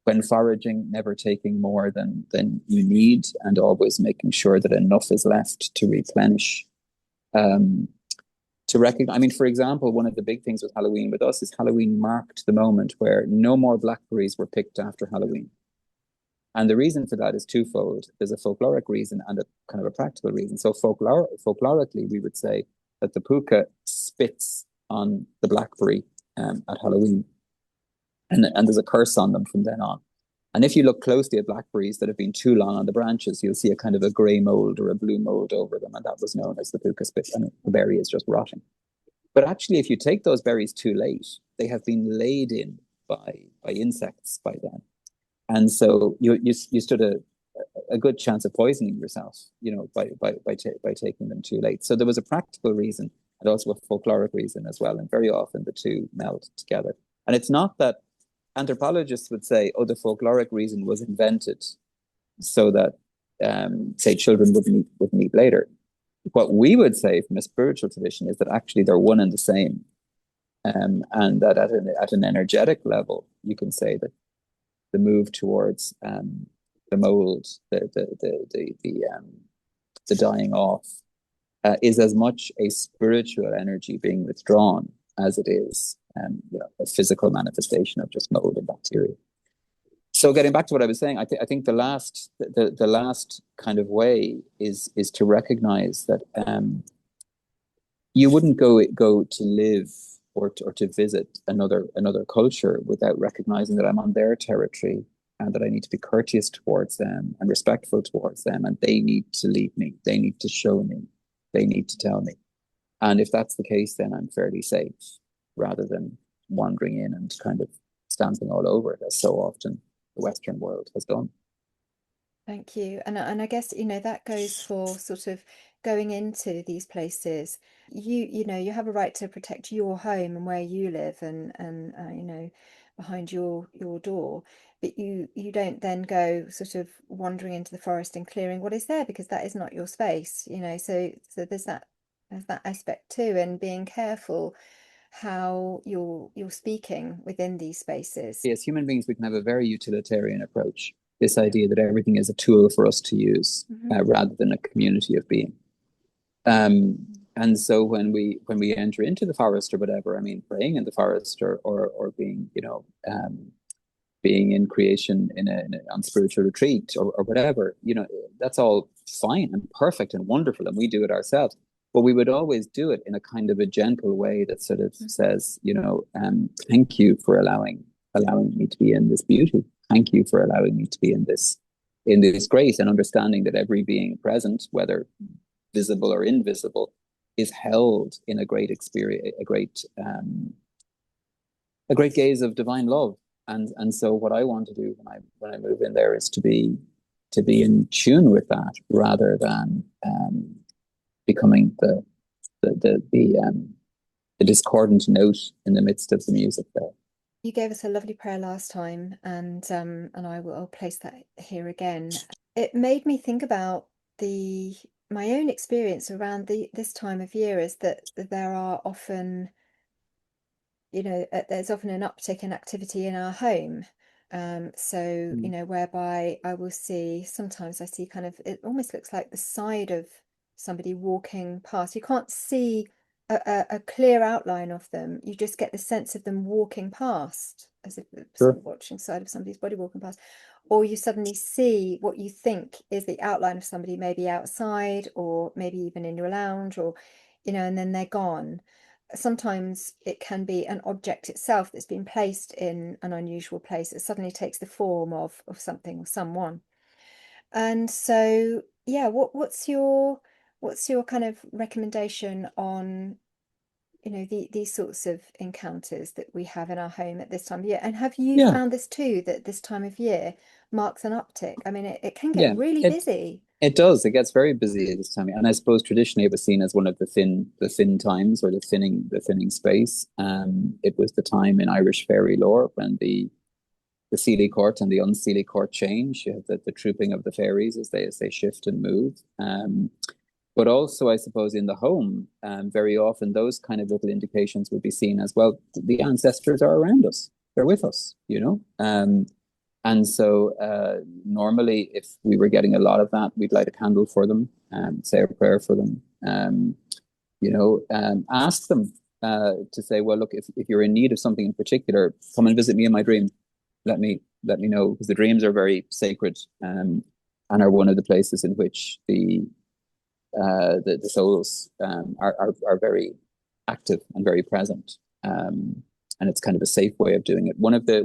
When foraging, never taking more than you need, and always making sure that enough is left to replenish. To recognize, I mean, for example, one of the big things with Halloween with us is Halloween marked the moment where no more blackberries were picked after Halloween. And the reason for that is twofold. There's a folkloric reason and a kind of a practical reason. So folklorically, we would say that the puka spits on the blackberry at Halloween. And there's a curse on them from then on. And if you look closely at blackberries that have been too long on the branches, you'll see a kind of a grey mold or a blue mold over them. And that was known as the puka spit. And the berry is just rotting. But actually, if you take those berries too late, they have been laid in by insects by then. And so you stood a good chance of poisoning yourself, by taking them too late. So there was a practical reason and also a folkloric reason as well. And very often the two meld together. And it's not that anthropologists would say, oh, the folkloric reason was invented so that, say, children wouldn't eat later. What we would say from a spiritual tradition is that actually they're one and the same. And that at an energetic level, you can say that the move towards the mold, the dying off, is as much a spiritual energy being withdrawn as it is a physical manifestation of just mold and bacteria. So getting back to what I was saying, I think the last kind of way is to recognize that you wouldn't go to live or to visit another culture without recognizing that I'm on their territory and that I need to be courteous towards them and respectful towards them, and they need to lead me, they need to show me, they need to tell me. And if that's the case, then I'm fairly safe, rather than wandering in and kind of stamping all over it, as so often the Western world has done. Thank you. And I guess, that goes for sort of going into these places. You have a right to protect your home and where you live and behind your door. But you don't then go sort of wandering into the forest and clearing what is there, because that is not your space, so there's that aspect too, and being careful how you're speaking within these spaces. As human beings, we can have a very utilitarian approach. This idea that everything is a tool for us to use, rather than a community of being. And so when we enter into the forest or whatever, I mean, praying in the forest or being, being in creation on spiritual retreat or whatever, that's all fine and perfect and wonderful, and we do it ourselves. But we would always do it in a kind of a gentle way that sort of says, thank you for allowing me to be in this beauty. Thank you for allowing me to be in this grace, and understanding that every being present, whether visible or invisible, is held in a great experience, a great gaze of divine love. And so what I want to do when I move in there is to be in tune with that, rather than becoming the discordant note in the midst of the music there. You gave us a lovely prayer last time, and I'll place that here again. It made me think about the my own experience around this time of year is that there are often, there's often an uptick in activity in our home. So, whereby sometimes I see kind of, it almost looks like the side of somebody walking past. You can't see a clear outline of them. You just get the sense of them walking past, as if sort Sure. of watching side of somebody's body walking past. Or you suddenly see what you think is the outline of somebody, maybe outside or maybe even in your lounge, or, and then they're gone. Sometimes it can be an object itself that's been placed in an unusual place. It suddenly takes the form of something or someone. And so, yeah, what's your kind of recommendation on, these sorts of encounters that we have in our home at this time of year? And have you Yeah, found this too, that this time of year marks an uptick? I mean, it can get yeah. really busy. It does. It gets very busy at this time, and I suppose traditionally it was seen as one of the thin times, or the thinning space. It was the time in Irish fairy lore when the Seelie court and the unseelie court change. You have the trooping of the fairies as they shift and move. But also, I suppose, in the home, very often those kind of little indications would be seen as, well, the ancestors are around us. They're with us, you know. And so normally, if we were getting a lot of that, we'd light a candle for them, say a prayer for them, ask them to say, well, look, if you're in need of something in particular, come and visit me in my dream. Let me know, because the dreams are very sacred, and are one of the places in which the souls are very active and very present. And it's kind of a safe way of doing it. One of the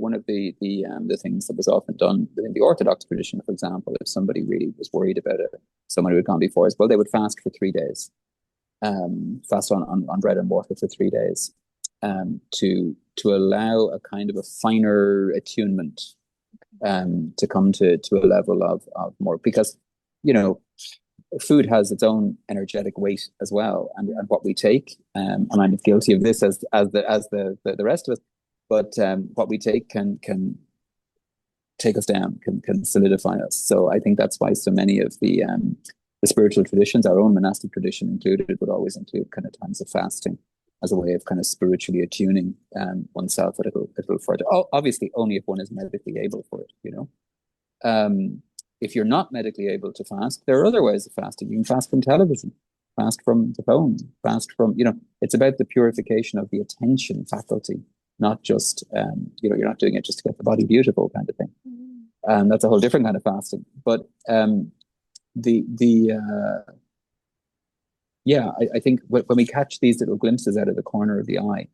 things that was often done within the Orthodox tradition, for example, if somebody really was worried about it, someone who had gone before us, well, they would fast for 3 days, fast on bread and water for 3 days, to allow a kind of a finer attunement, to come to a level of more, because food has its own energetic weight as well, and what we take, and I'm guilty of this as the rest of us, but what we take can take us down, can solidify us. So I think that's why so many of the spiritual traditions, our own monastic tradition included, would always include kind of times of fasting as a way of kind of spiritually attuning oneself a little further. Obviously, only if one is medically able for it. If you're not medically able to fast, there are other ways of fasting. You can fast from television, fast from the phone, fast from, it's about the purification of the attention faculty, not just, you're not doing it just to get the body beautiful kind of thing. That's a whole different kind of fasting. But I think when we catch these little glimpses out of the corner of the eye,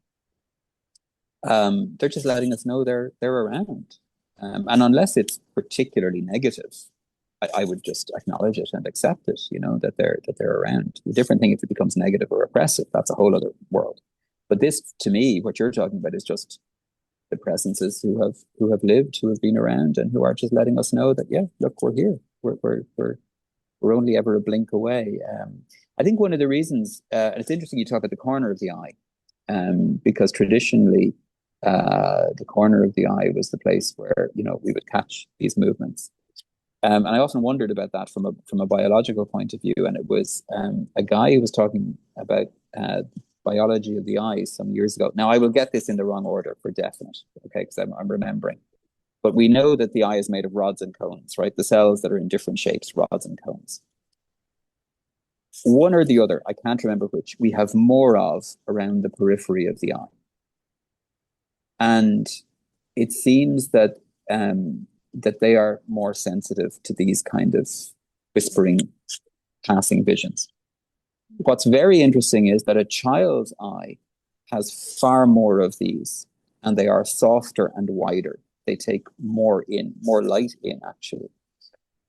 they're just letting us know they're around. And unless it's particularly negative, I would just acknowledge it and accept it, that they're around. The different thing if it becomes negative or oppressive, that's a whole other world. But this, to me, what you're talking about is just the presences who have lived, who have been around, and who are just letting us know that, yeah, look, we're here. We're only ever a blink away. I think one of the reasons, and it's interesting you talk about the corner of the eye, because traditionally, the corner of the eye was the place where we would catch these movements. And I often wondered about that from a biological point of view. And it was a guy who was talking about biology of the eye some years ago. Now, I will get this in the wrong order for definite, okay, because I'm remembering. But we know that the eye is made of rods and cones, right? The cells that are in different shapes, rods and cones. One or the other, I can't remember which, we have more of around the periphery of the eye. And it seems that they are more sensitive to these kind of whispering, passing visions. What's very interesting is that a child's eye has far more of these, and they are softer and wider. They take more light in, actually.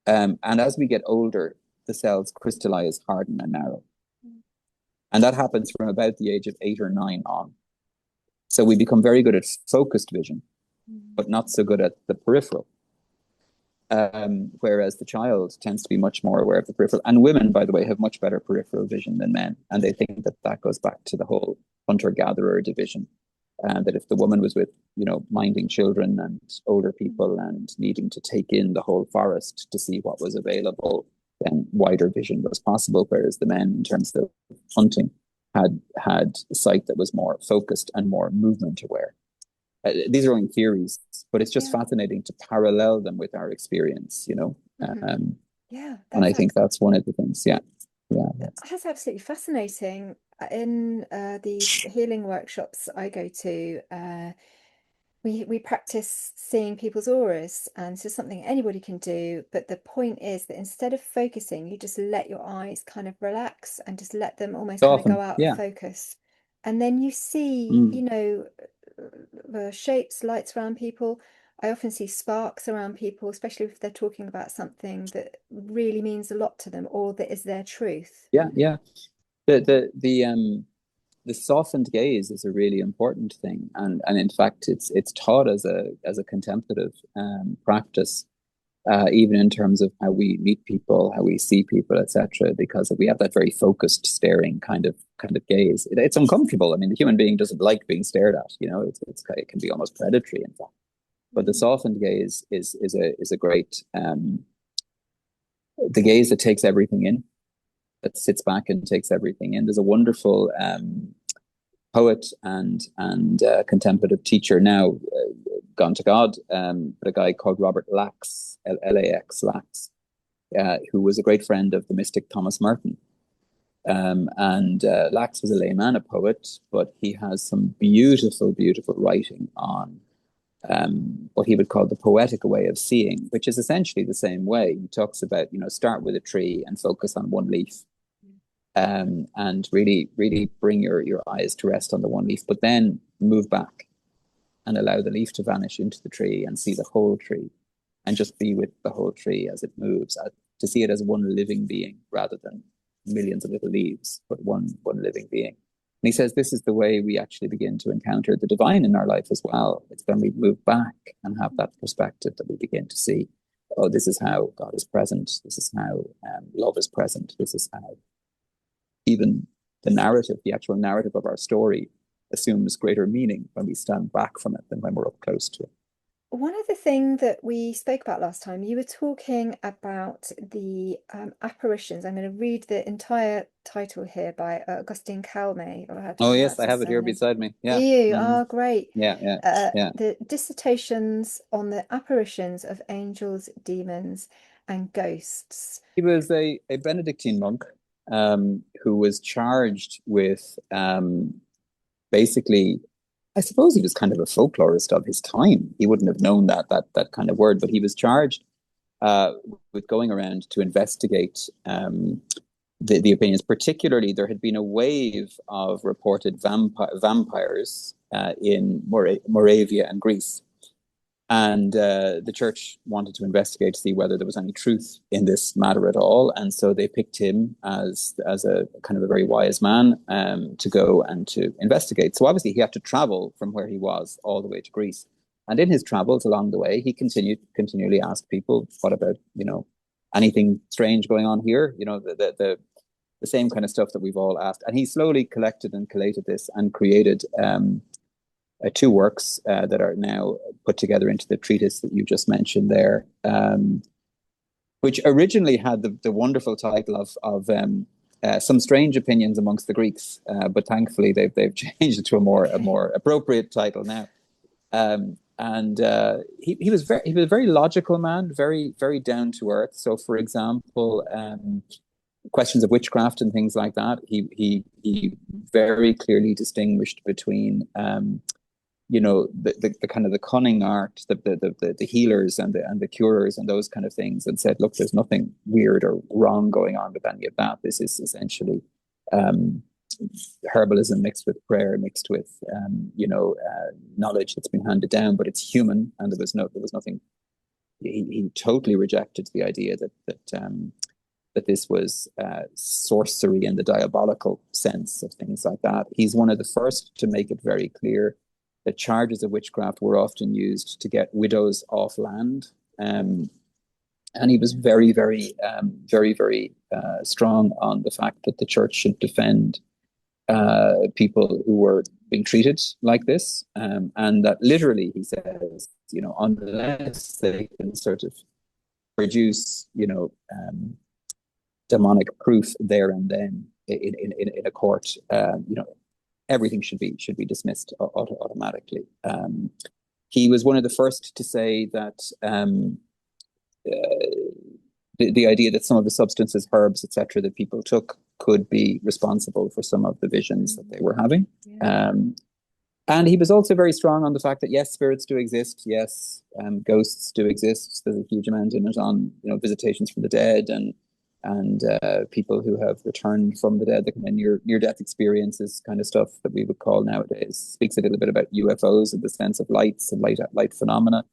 And as we get older, the cells crystallize, harden, and narrow. And that happens from about the age of 8 or 9 on. So we become very good at focused vision, but not so good at the peripheral. Whereas the child tends to be much more aware of the peripheral. And women, by the way, have much better peripheral vision than men. And they think that that goes back to the whole hunter-gatherer division. And that if the woman was with, minding children and older people and needing to take in the whole forest to see what was available, then wider vision was possible. Whereas the men, in terms of hunting, had sight that was more focused and more movement aware. These are only theories, but it's just Yeah. fascinating to parallel them with our experience, Yeah, and I think that's one of the things. Yeah, yeah, that's absolutely fascinating. In these healing workshops I go to, we practice seeing people's auras, and this is something anybody can do. But the point is that instead of focusing, you just let your eyes kind of relax and just let them almost so kind of go often. out of Yeah, focus. And then you see, mm. the shapes, lights around people. I often see sparks around people, especially if they're talking about something that really means a lot to them or that is their truth. Yeah, yeah. The softened gaze is a really important thing, and in fact, it's taught as a contemplative practice, even in terms of how we meet people, how we see people, etc. Because we have that very focused, staring kind of gaze. It's uncomfortable. I mean, the human being doesn't like being stared at. It can be almost predatory, in fact. But the softened gaze is a great the gaze that takes everything in, that sits back and takes everything in. There's a wonderful poet and contemplative teacher now, gone to God, but a guy called Robert Lax, Lax, Lax, who was a great friend of the mystic Thomas Merton. And Lax was a layman, a poet, but he has some beautiful, beautiful writing on what he would call the poetic way of seeing, which is essentially the same way. He talks about, start with a tree and focus on one leaf, and really, really bring your eyes to rest on the one leaf, but then move back and allow the leaf to vanish into the tree and see the whole tree and just be with the whole tree as it moves, to see it as one living being rather than millions of little leaves, but one living being. And he says this is the way we actually begin to encounter the divine in our life as well. It's when we move back and have that perspective that we begin to see, oh, this is how God is present. This is how love is present. This is how even the actual narrative of our story assumes greater meaning when we stand back from it than when we're up close to it. One other thing that we spoke about last time, you were talking about the apparitions. I'm going to read the entire title here by Augustin Calmet, or how to Oh, yes, pronounce I his have it here surname. beside me. Do Yeah. you? Mm-hmm. Oh, great. Yeah, yeah, yeah. The Dissertations on the Apparitions of Angels, Demons, and Ghosts. He was a Benedictine monk, who was charged with basically, I suppose he was kind of a folklorist of his time. He wouldn't have known that kind of word, but he was charged uh, with going around to investigate the opinions. Particularly, there had been a wave of reported vampires in Moravia and Greece. And the church wanted to investigate to see whether there was any truth in this matter at all. And so they picked him as a kind of a very wise man, to go and to investigate. So obviously he had to travel from where he was all the way to Greece. And in his travels along the way, he continually asked people, what about, anything strange going on here? The same kind of stuff that we've all asked. And he slowly collected and collated this and created two works that are now put together into the treatise that you just mentioned there, which originally had the wonderful title of Some Strange Opinions Amongst the Greeks, but thankfully they've changed it to a more appropriate title now. And he was a very logical man, very very down to earth. So, for example, questions of witchcraft and things like that, he very clearly distinguished between the kind of the cunning art, the healers and the curers and those kind of things, and said, look, there's nothing weird or wrong going on with any of that. This is essentially herbalism mixed with prayer, mixed with knowledge that's been handed down, but it's human, and there was nothing. He totally rejected the idea that this was sorcery in the diabolical sense of things like that. He's one of the first to make it very clear that charges of witchcraft were often used to get widows off land. And he was very, very, very strong on the fact that the church should defend people who were being treated like this, and that literally, he says, unless they can sort of produce, demonic proof there and then in a court, everything should be dismissed automatically. He was one of the first to say that the idea that some of the substances, herbs, etc., that people took could be responsible for some of the visions that they were having. Yeah. And he was also very strong on the fact that, yes, spirits do exist. Yes, ghosts do exist. There's a huge amount in it on, visitations from the dead and people who have returned from the dead, the kind of near-death experiences kind of stuff that we would call nowadays. Speaks a little bit about UFOs in the sense of lights and light phenomena.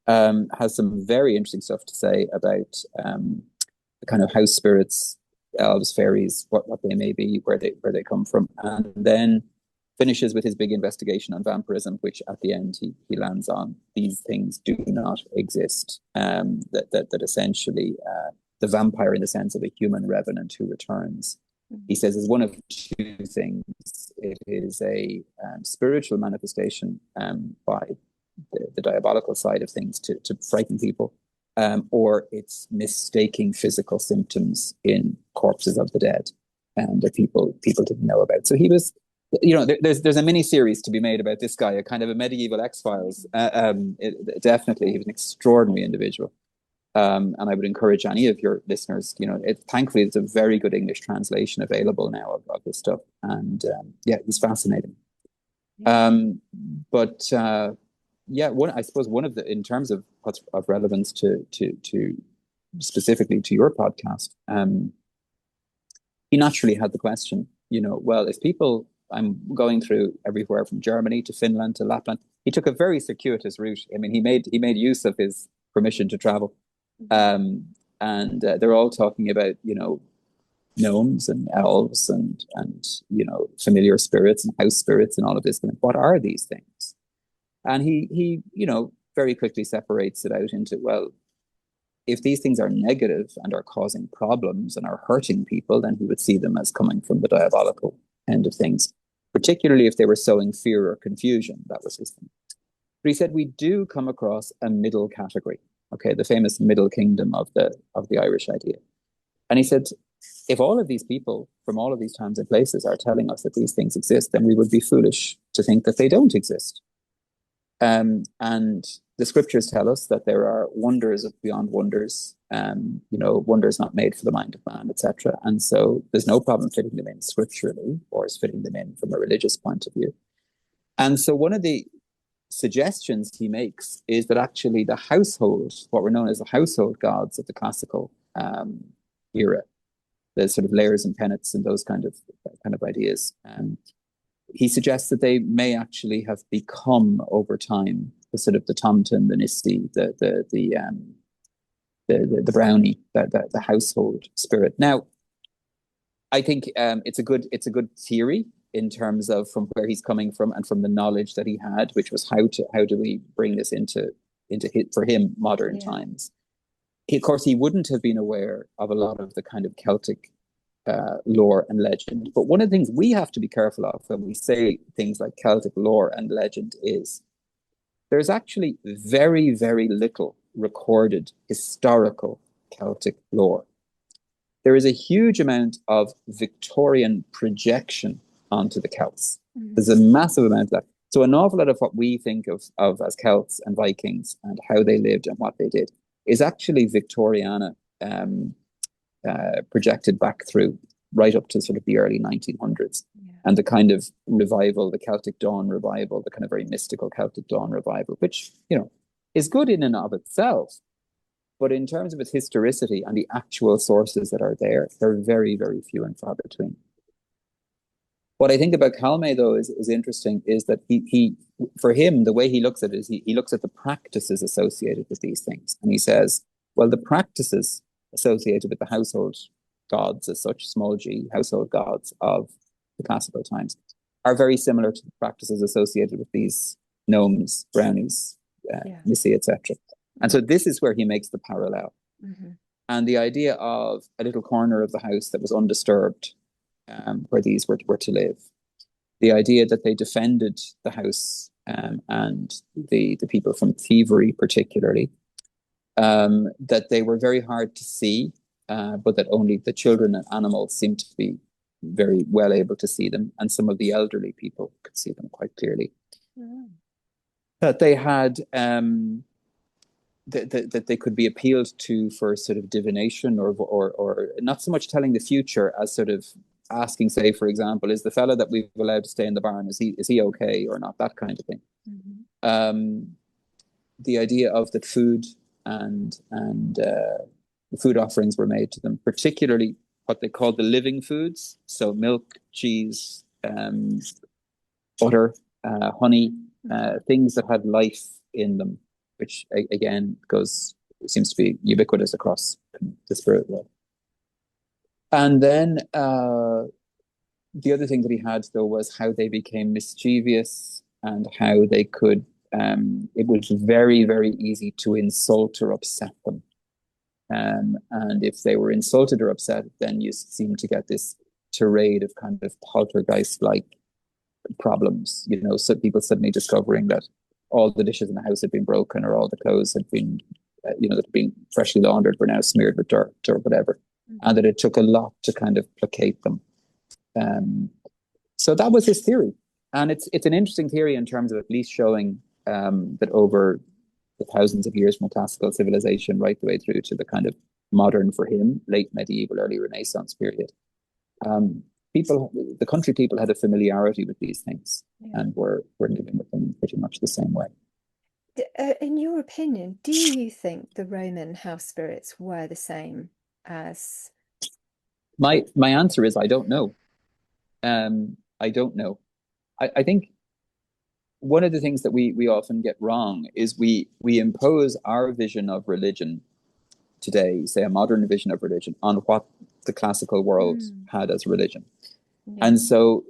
Has some very interesting stuff to say about the kind of house spirits, elves, fairies, what they may be, where they come from, and then finishes with his big investigation on vampirism, which at the end he lands on these things do not exist. That essentially the vampire, in the sense of a human revenant who returns, he says, is one of two things. It is a spiritual manifestation by the diabolical side of things to frighten people, or it's mistaking physical symptoms in corpses of the dead that people didn't know about. So he was, there's a mini series to be made about this guy, a kind of a medieval X-Files. Definitely, he was an extraordinary individual. And I would encourage any of your listeners, thankfully, there's a very good English translation available now of this stuff. And he's fascinating. I suppose one of the, in terms of what's of relevance to specifically to your podcast, he naturally had the question, well, if people, I'm going through everywhere from Germany to Finland to Lapland. He took a very circuitous route. I mean, he made use of his permission to travel. And they're all talking about, gnomes and elves and familiar spirits and house spirits and all of this. What are these things? And he very quickly separates it out into, well, if these things are negative and are causing problems and are hurting people, then he would see them as coming from the diabolical end of things, particularly if they were sowing fear or confusion. That was his thing. But he said we do come across a middle category, okay, the famous middle kingdom of the Irish idea. And he said, if all of these people from all of these times and places are telling us that these things exist, then we would be foolish to think that they don't exist. And the scriptures tell us that there are wonders beyond wonders, wonders not made for the mind of man, etc. And so there's no problem fitting them in scripturally or fitting them in from a religious point of view. And so one of the suggestions he makes is that actually the household, what were known as the household gods of the classical era, the sort of layers and penates and those kind of ideas, he suggests that they may actually have become over time the sort of the tomten, the nissi, the brownie, the household spirit. Now, I think it's a good theory in terms of from where he's coming from and from the knowledge that he had, which was how do we bring this into for him modern times. Of course, he wouldn't have been aware of a lot of the kind of Celtic lore and legend. But one of the things we have to be careful of when we say things like Celtic lore and legend is there's actually very, very little recorded historical Celtic lore. There is a huge amount of Victorian projection onto the Celts. There's a massive amount of that. So an awful lot of what we think of as Celts and Vikings and how they lived and what they did is actually Victoriana projected back through right up to sort of the early 1900s. And the kind of revival, the Celtic Dawn revival, the kind of very mystical Celtic Dawn revival, which, is good in and of itself. But in terms of its historicity and the actual sources that are there, they're very, very few and far between. What I think about Calmet, though, is interesting, is that he for him, the way he looks at it is he looks at the practices associated with these things. And he says, well, the practices associated with the household gods as such, small g, household gods of the classical times, are very similar to the practices associated with these gnomes, brownies, nissi, etc. And so this is where he makes the parallel. Hmm. And the idea of a little corner of the house that was undisturbed, where these were to live. The idea that they defended the house, and the people from thievery, particularly, that they were very hard to see, but that only the children and animals seemed to be very well able to see them, and some of the elderly people could see them quite clearly. Mm. That they had, that they could be appealed to for sort of divination, or not so much telling the future as sort of asking, say, for example, is the fella that we've allowed to stay in the barn, is he okay or not, that kind of thing. Mm-hmm. The idea of that food and the food offerings were made to them, particularly what they called the living foods, so milk, cheese, butter, honey, things that had life in them, which again seems to be ubiquitous across the spirit world. And then the other thing that he had, though, was how they became mischievous and how they could, it was very, very easy to insult or upset them. And if they were insulted or upset, then you seem to get this tirade of kind of poltergeist-like problems. So people suddenly discovering that all the dishes in the house had been broken, or all the clothes had been, that had been freshly laundered were now smeared with dirt or whatever, and that it took a lot to kind of placate them. So that was his theory, and it's an interesting theory in terms of at least showing that over the thousands of years from classical civilization right the way through to the kind of modern, for him, late medieval, early Renaissance period, the country people had a familiarity with these things, and were living with them pretty much the same way. In your opinion, do you think the Roman house spirits were the same as? My answer is I don't know. I don't know. I think one of the things that we often get wrong is we impose our vision of religion today, say a modern vision of religion, on what the classical world had as religion. Yeah. And so,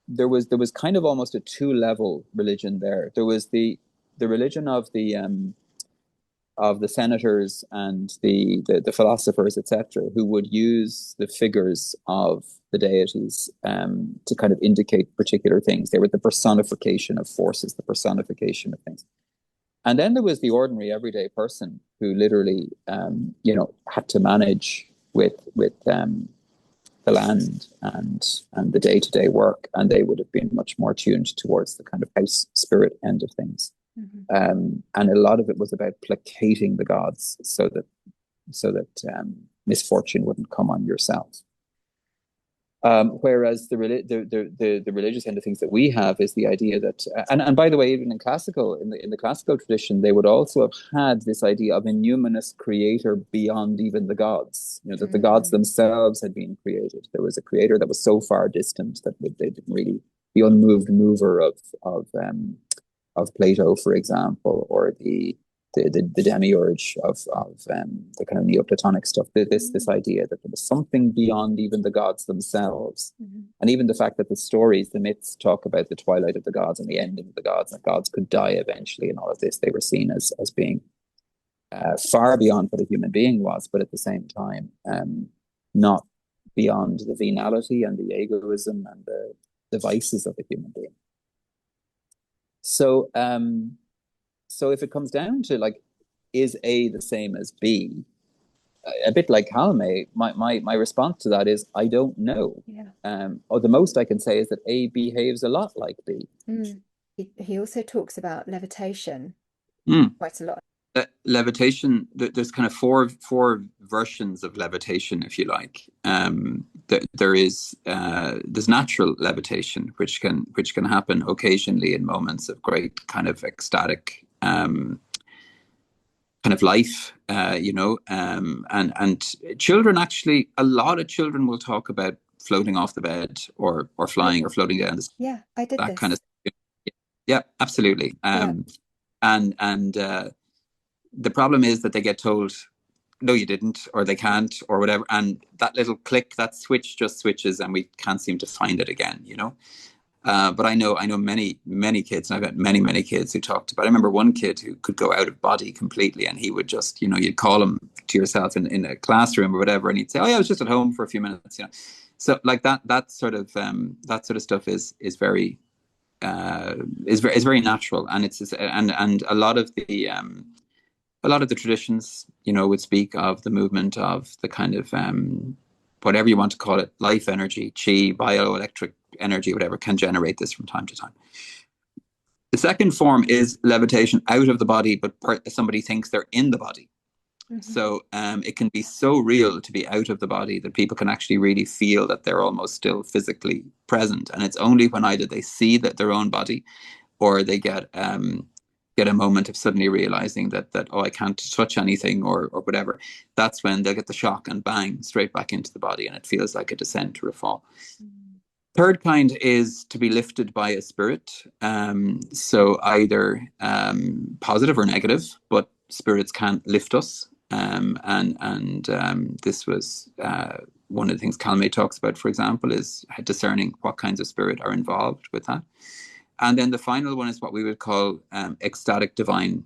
there was kind of almost a two-level religion there. There was the religion of the senators and the philosophers, etc., who would use the figures of the deities to kind of indicate particular things. They were the personification of forces, the personification of things. And then there was the ordinary everyday person who literally, had to manage with the land and the day-to-day work, and they would have been much more tuned towards the kind of house spirit end of things. Mm-hmm. And a lot of it was about placating the gods so that misfortune wouldn't come on yourself. Whereas the religious end of things that we have is the idea that, and by the way, even in the classical tradition, they would also have had this idea of a numinous creator beyond even the gods. That the gods themselves had been created. There was a creator that was so far distant that they didn't really, the unmoved mover of Plato, for example, or the demiurge of the kind of Neoplatonic stuff. This idea that there was something beyond even the gods themselves, and even the fact that the stories, the myths, talk about the twilight of the gods and the ending of the gods, and gods could die eventually, and all of this, they were seen as being far beyond what a human being was, but at the same time, not beyond the venality and the egoism and the vices of a human being. So if it comes down to, like, is A the same as B, a bit like Calmet, my response to that is I don't know. Yeah. Or the most I can say is that A behaves a lot like B. He also talks about levitation quite a lot. Levitation, there's kind of four versions of levitation, if you like. There's natural levitation, which can happen occasionally in moments of great kind of ecstatic kind of life, and children, actually, a lot of children will talk about floating off the bed or flying or floating down the yeah, I did that this. kind of. Yeah, absolutely. And the problem is that they get told, no, you didn't, or they can't, or whatever. And that little click, that switch just switches, and we can't seem to find it again, But I know many kids, and I've got many kids who talked about. I remember one kid who could go out of body completely, and he would just, you'd call him to yourself in a classroom or whatever, and he'd say, "Oh yeah, I was just at home for a few minutes," So like that sort of stuff is very natural, and and a lot of the traditions, would speak of the movement of the kind of whatever you want to call it, life energy, chi, bioelectric energy, whatever, can generate this from time to time. The second form is levitation out of the body, but somebody thinks they're in the body. So it can be so real to be out of the body that people can actually really feel that they're almost still physically present. And it's only when either they see that their own body, or they get a moment of suddenly realizing that oh, I can't touch anything or whatever. That's when they'll get the shock and bang straight back into the body, and it feels like a descent or a fall. Third kind is to be lifted by a spirit. So either positive or negative, but spirits can lift us. This was one of the things Calmet talks about, for example, is discerning what kinds of spirit are involved with that. And then the final one is what we would call ecstatic divine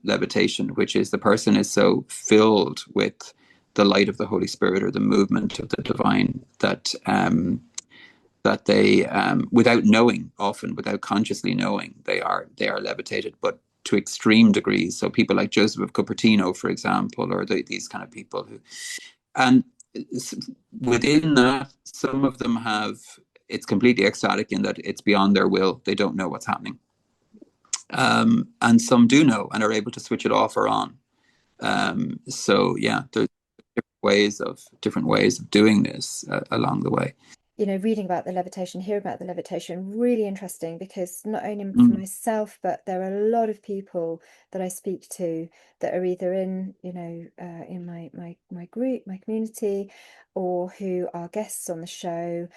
levitation, which is the person is so filled with the light of the Holy Spirit or the movement of the divine that they, without knowing, often without consciously knowing, they are levitated, but to extreme degrees. So people like Joseph of Cupertino, for example, or these kind of people who, and within that, some of them it's completely ecstatic in that it's beyond their will. They don't know what's happening. And some do know and are able to switch it off or on. So yeah, there's different ways of doing this along the way. Reading about the levitation, hearing about the levitation, really interesting, because not only for myself, but there are a lot of people that I speak to that are either in, in my group, my community, or who are guests on the show,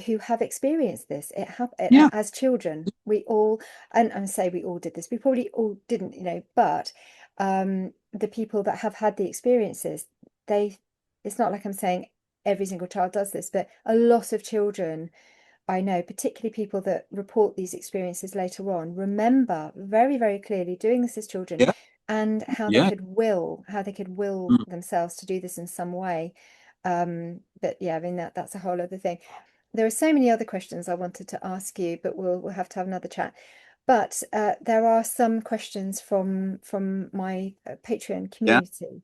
who have experienced this. As children. We all, and say we all did this. We probably all didn't, but the people that have had the experiences, it's not like I'm saying every single child does this, but a lot of children I know, particularly people that report these experiences later on, remember very, very clearly doing this as children, and how they could will themselves to do this in some way. But yeah, I mean that's a whole other thing. There are so many other questions I wanted to ask you, but we'll have to have another chat. But there are some questions from my Patreon community.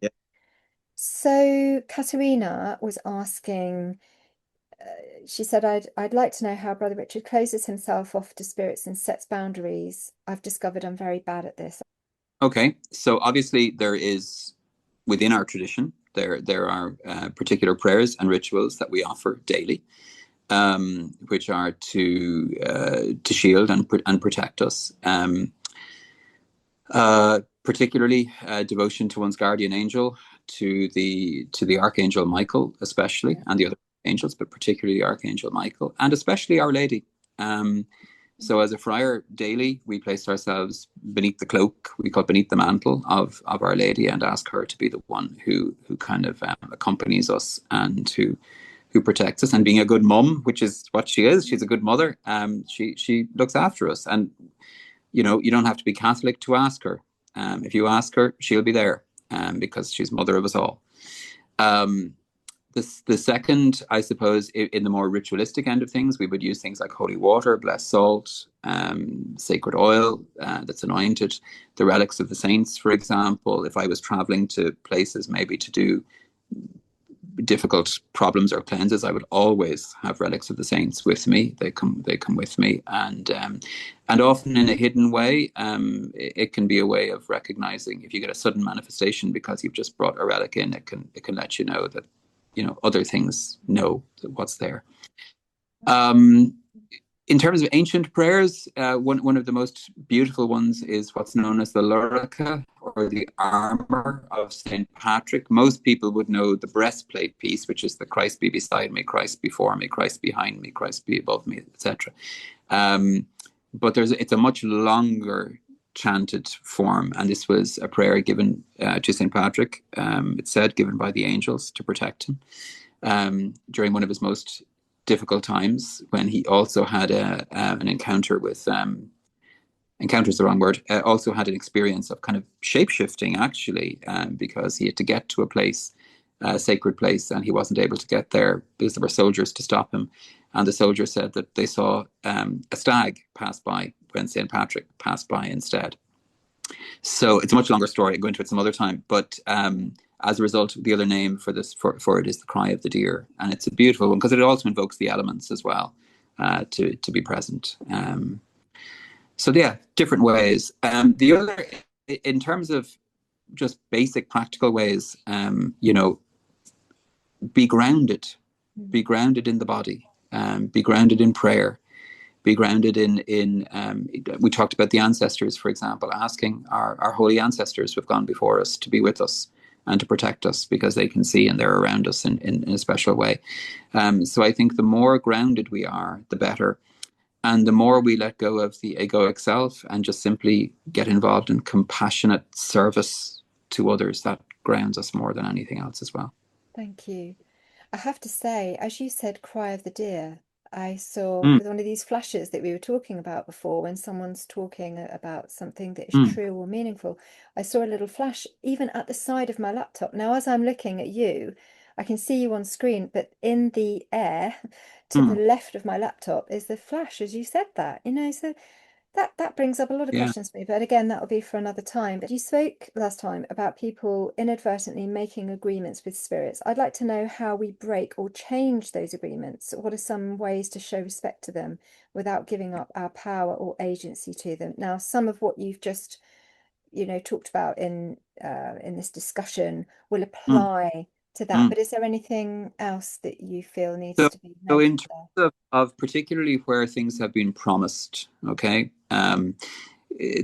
So Katerina was asking, she said, I'd like to know how Brother Richard closes himself off to spirits and sets boundaries. I've discovered I'm very bad at this. Okay, so obviously there is, within our tradition, there are particular prayers and rituals that we offer daily, which are to shield and protect us. Particularly devotion to one's guardian angel, to the Archangel Michael, especially, and the other angels, but particularly Archangel Michael, and especially Our Lady. So as a friar, daily we place ourselves beneath the cloak, we call it beneath the mantle of Our Lady, and ask her to be the one who kind of accompanies us and who protects us. And being a good mum, which is what she is, she's a good mother. She looks after us, and you don't have to be Catholic to ask her. If you ask her, she'll be there, because she's mother of us all. The second, I suppose, in the more ritualistic end of things, we would use things like holy water, blessed salt, sacred oil that's anointed, the relics of the saints, for example. If I was traveling to places maybe to do difficult problems or cleanses, I would always have relics of the saints with me. They come with me, and often in a hidden way. It can be a way of recognizing if you get a sudden manifestation because you've just brought a relic in. It can let you know that other things know what's there. In terms of ancient prayers, one of the most beautiful ones is what's known as the Lorica, or the armor of St. Patrick. Most people would know the breastplate piece, which is the Christ be beside me, Christ before me, Christ behind me, Christ be above me, etc. But it's a much longer chanted form, and this was a prayer given to St. Patrick, it said, given by the angels to protect him during one of his most difficult times when he also had an encounter with encounter is the wrong word. Also had an experience of kind of shape shifting, actually, because he had to get to a place, a sacred place, and he wasn't able to get there because there were soldiers to stop him. And the soldiers said that they saw a stag pass by when St. Patrick passed by instead. So it's a much longer story. I'll go into it some other time. But as a result, the other name for this for it is the cry of the deer, and it's a beautiful one because it also invokes the elements as well to be present. So yeah, different ways. The other, in terms of just basic practical ways, be grounded in the body, be grounded in prayer, be grounded in we talked about the ancestors, for example, asking our holy ancestors who have gone before us to be with us and to protect us because they can see and they're around us in a special way. So I think the more grounded we are, the better. And the more we let go of the egoic self and just simply get involved in compassionate service to others, that grounds us more than anything else as well. Thank you. I have to say, as you said, cry of the deer, I saw Mm, with one of these flashes that we were talking about before, when someone's talking about something that is mm, true or meaningful, I saw a little flash even at the side of my laptop. Now, as I'm looking at you, I can see you on screen, but in the air to the mm, left of my laptop is the flash, as you said that, so that brings up a lot of yeah. questions for me, but again, that will be for another time. But you spoke last time about people inadvertently making agreements with spirits. I'd like to know how we break or change those agreements. What are some ways to show respect to them without giving up our power or agency to them? Now, some of what you've just, talked about in this discussion will Mm, apply to that. mm. But is there anything else that you feel needs So, to be so in noted terms there? of particularly where things have been promised, okay,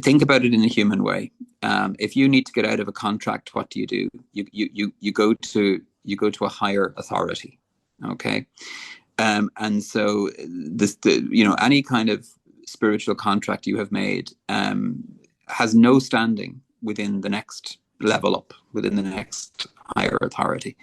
think about it in a human way. If you need to get out of a contract, what do? You go to a higher authority, okay. And so any kind of spiritual contract you have made has no standing within the next level up, within the next higher authority.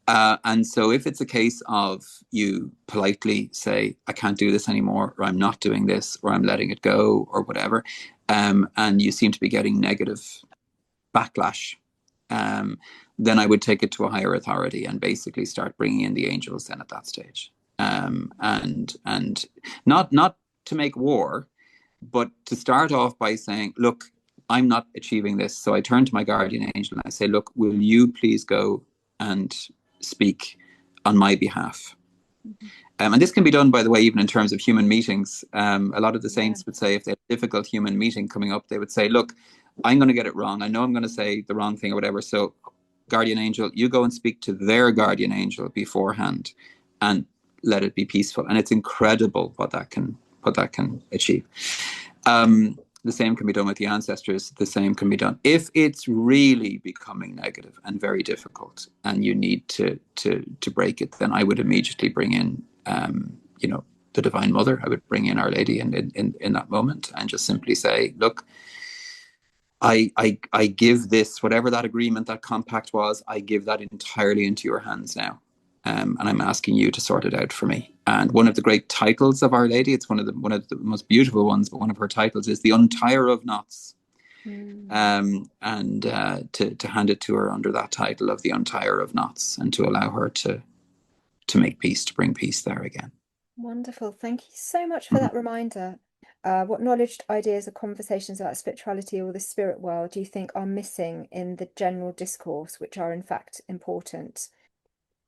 And so if it's a case of you politely say, I can't do this anymore, or I'm not doing this, or I'm letting it go, or whatever, and you seem to be getting negative backlash, then I would take it to a higher authority and basically start bringing in the angels then at that stage. And not to make war, but to start off by saying, look, I'm not achieving this. So I turn to my guardian angel and I say, look, will you please go and speak on my behalf? Mhm. And this can be done, by the way, even in terms of human meetings. A lot of the Yeah. saints would say if they had a difficult human meeting coming up, they would say, look, I'm going to get it wrong. I know I'm going to say the wrong thing or whatever. So, guardian angel, you go and speak to their guardian angel beforehand and let it be peaceful. And it's incredible what that can achieve. The same can be done with the ancestors. The same can be done if it's really becoming negative and very difficult, and you need to break it. Then I would immediately bring in, the Divine Mother. I would bring in Our Lady in that moment, and just simply say, look, I give this, whatever that agreement, that compact was, I give that entirely into your hands now. And I'm asking you to sort it out for me. And one of the great titles of Our Lady, it's one of the most beautiful ones, but one of her titles is the Untire of Knots. Mm. And to hand it to her under that title of the Untire of Knots, and to allow her to make peace, to bring peace there again. Wonderful. Thank you so much for Mhm. that reminder. What knowledge, ideas, or conversations about spirituality or the spirit world do you think are missing in the general discourse, which are in fact important?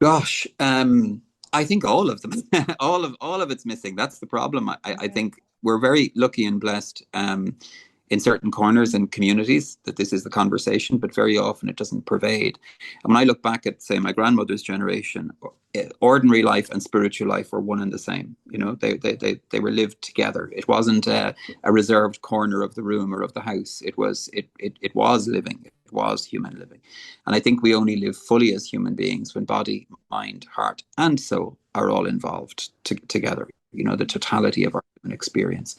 Gosh, I think all of them, all of it's missing. That's the problem. I Yeah. think we're very lucky and blessed in certain corners and communities that this is the conversation, but very often it doesn't pervade. And when I look back at, say, my grandmother's generation, ordinary life and spiritual life were one and the same. They were lived together. It wasn't a reserved corner of the room or of the house. It was living. It was human living. And I think we only live fully as human beings when body, mind, heart, and soul are all involved together. The totality of our human experience.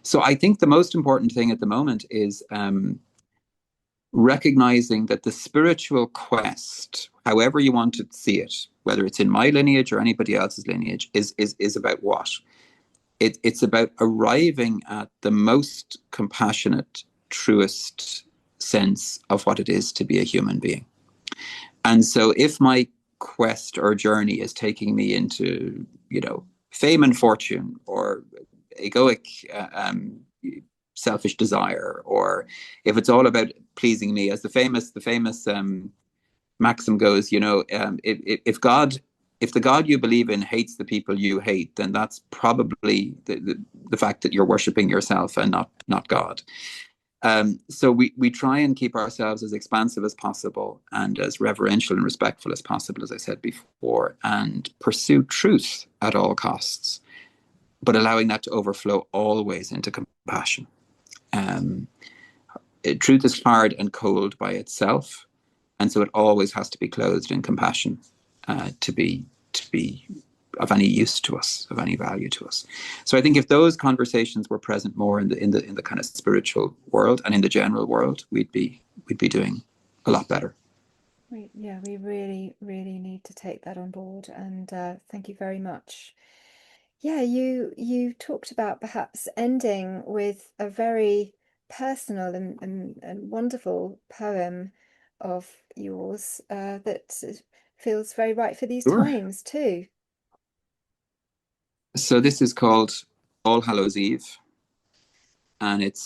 So I think the most important thing at the moment is recognizing that the spiritual quest, however you want to see it, whether it's in my lineage or anybody else's lineage, is about what? It's about arriving at the most compassionate, truest sense of what it is to be a human being. And so if my quest or journey is taking me into, fame and fortune, or egoic, selfish desire, or if it's all about pleasing me, as the famous maxim goes, if the God you believe in hates the people you hate, then that's probably the fact that you're worshiping yourself and not God. So we try and keep ourselves as expansive as possible and as reverential and respectful as possible, as I said before, and pursue truth at all costs, but allowing that to overflow always into compassion. Truth is hard and cold by itself, and so it always has to be clothed in compassion to be of any use to us, of any value to us. So I think if those conversations were present more in the kind of spiritual world and in the general world, we'd be doing a lot better. We really, really need to take that on board, and thank you very much. Yeah, you talked about perhaps ending with a very personal and wonderful poem of yours that feels very right for these Sure. times too. So this is called All Hallows Eve, and it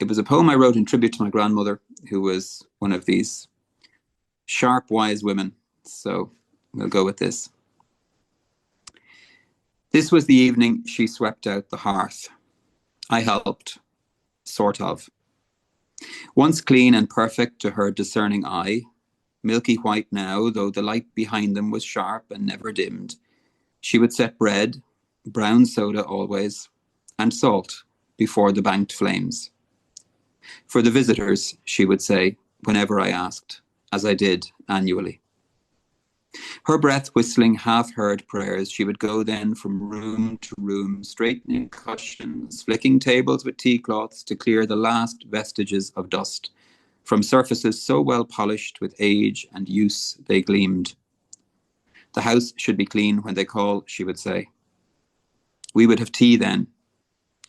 was a poem I wrote in tribute to my grandmother, who was one of these sharp, wise women. So we'll go with this. This was the evening she swept out the hearth. I helped, sort of. Once clean and perfect to her discerning eye, milky white now, though the light behind them was sharp and never dimmed, she would set bread, brown soda always, and salt before the banked flames. For the visitors, she would say, whenever I asked, as I did annually. Her breath whistling half-heard prayers, she would go then from room to room, straightening cushions, flicking tables with tea cloths to clear the last vestiges of dust from surfaces so well polished with age and use they gleamed. The house should be clean when they call, she would say. We would have tea then,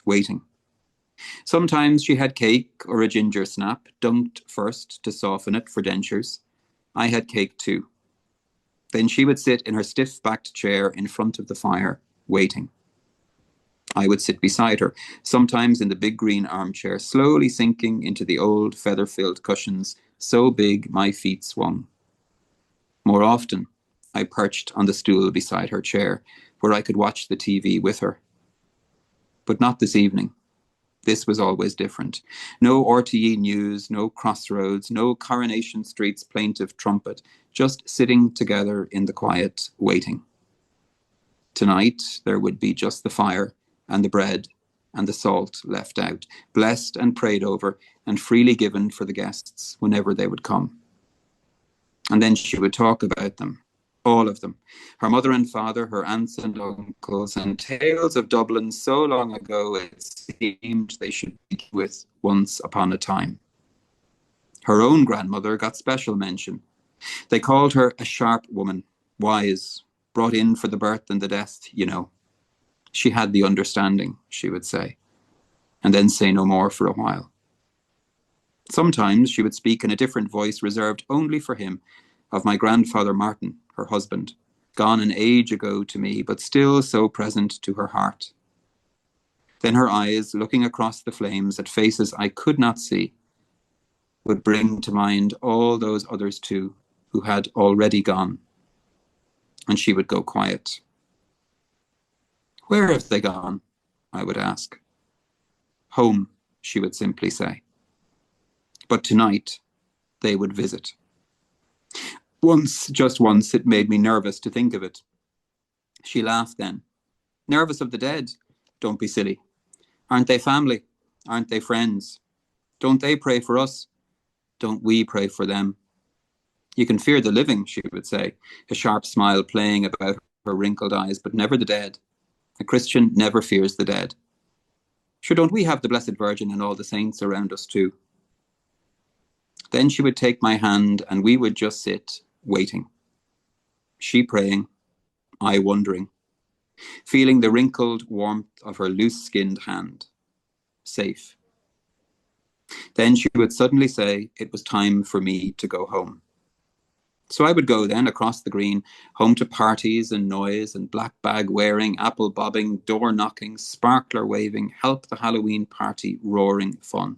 waiting. Sometimes she had cake or a ginger snap, dunked first to soften it for dentures. I had cake too. Then she would sit in her stiff-backed chair in front of the fire, waiting. I would sit beside her, sometimes in the big green armchair, slowly sinking into the old feather-filled cushions, so big my feet swung. More often, I perched on the stool beside her chair, where I could watch the TV with her. But not this evening. This was always different. No RTE news, no Crossroads, no Coronation Street's plaintive trumpet, just sitting together in the quiet, waiting. Tonight, there would be just the fire and the bread and the salt left out, blessed and prayed over and freely given for the guests whenever they would come. And then she would talk about them, all of them, her mother and father, her aunts and uncles, and tales of Dublin so long ago it seemed they should be with once upon a time. Her own grandmother got special mention. They called her a sharp woman, wise, brought in for the birth and the death, you know. She had the understanding, she would say, and then say no more for a while. Sometimes she would speak in a different voice reserved only for him, of my grandfather Martin, her husband, gone an age ago to me, but still so present to her heart. Then her eyes, looking across the flames at faces I could not see, would bring to mind all those others too, who had already gone. And she would go quiet. Where have they gone? I would ask. Home, she would simply say. But tonight, they would visit. Once, just once, it made me nervous to think of it. She laughed then. Nervous of the dead? Don't be silly. Aren't they family? Aren't they friends? Don't they pray for us? Don't we pray for them? You can fear the living, she would say, a sharp smile playing about her wrinkled eyes, but never the dead. A Christian never fears the dead. Sure, don't we have the Blessed Virgin and all the saints around us too? Then she would take my hand and we would just sit, waiting. She praying, I wondering, feeling the wrinkled warmth of her loose-skinned hand. Safe. Then she would suddenly say it was time for me to go home. So I would go then across the green, home to parties and noise and black bag wearing, apple bobbing, door knocking, sparkler waving, help the Halloween party roaring fun.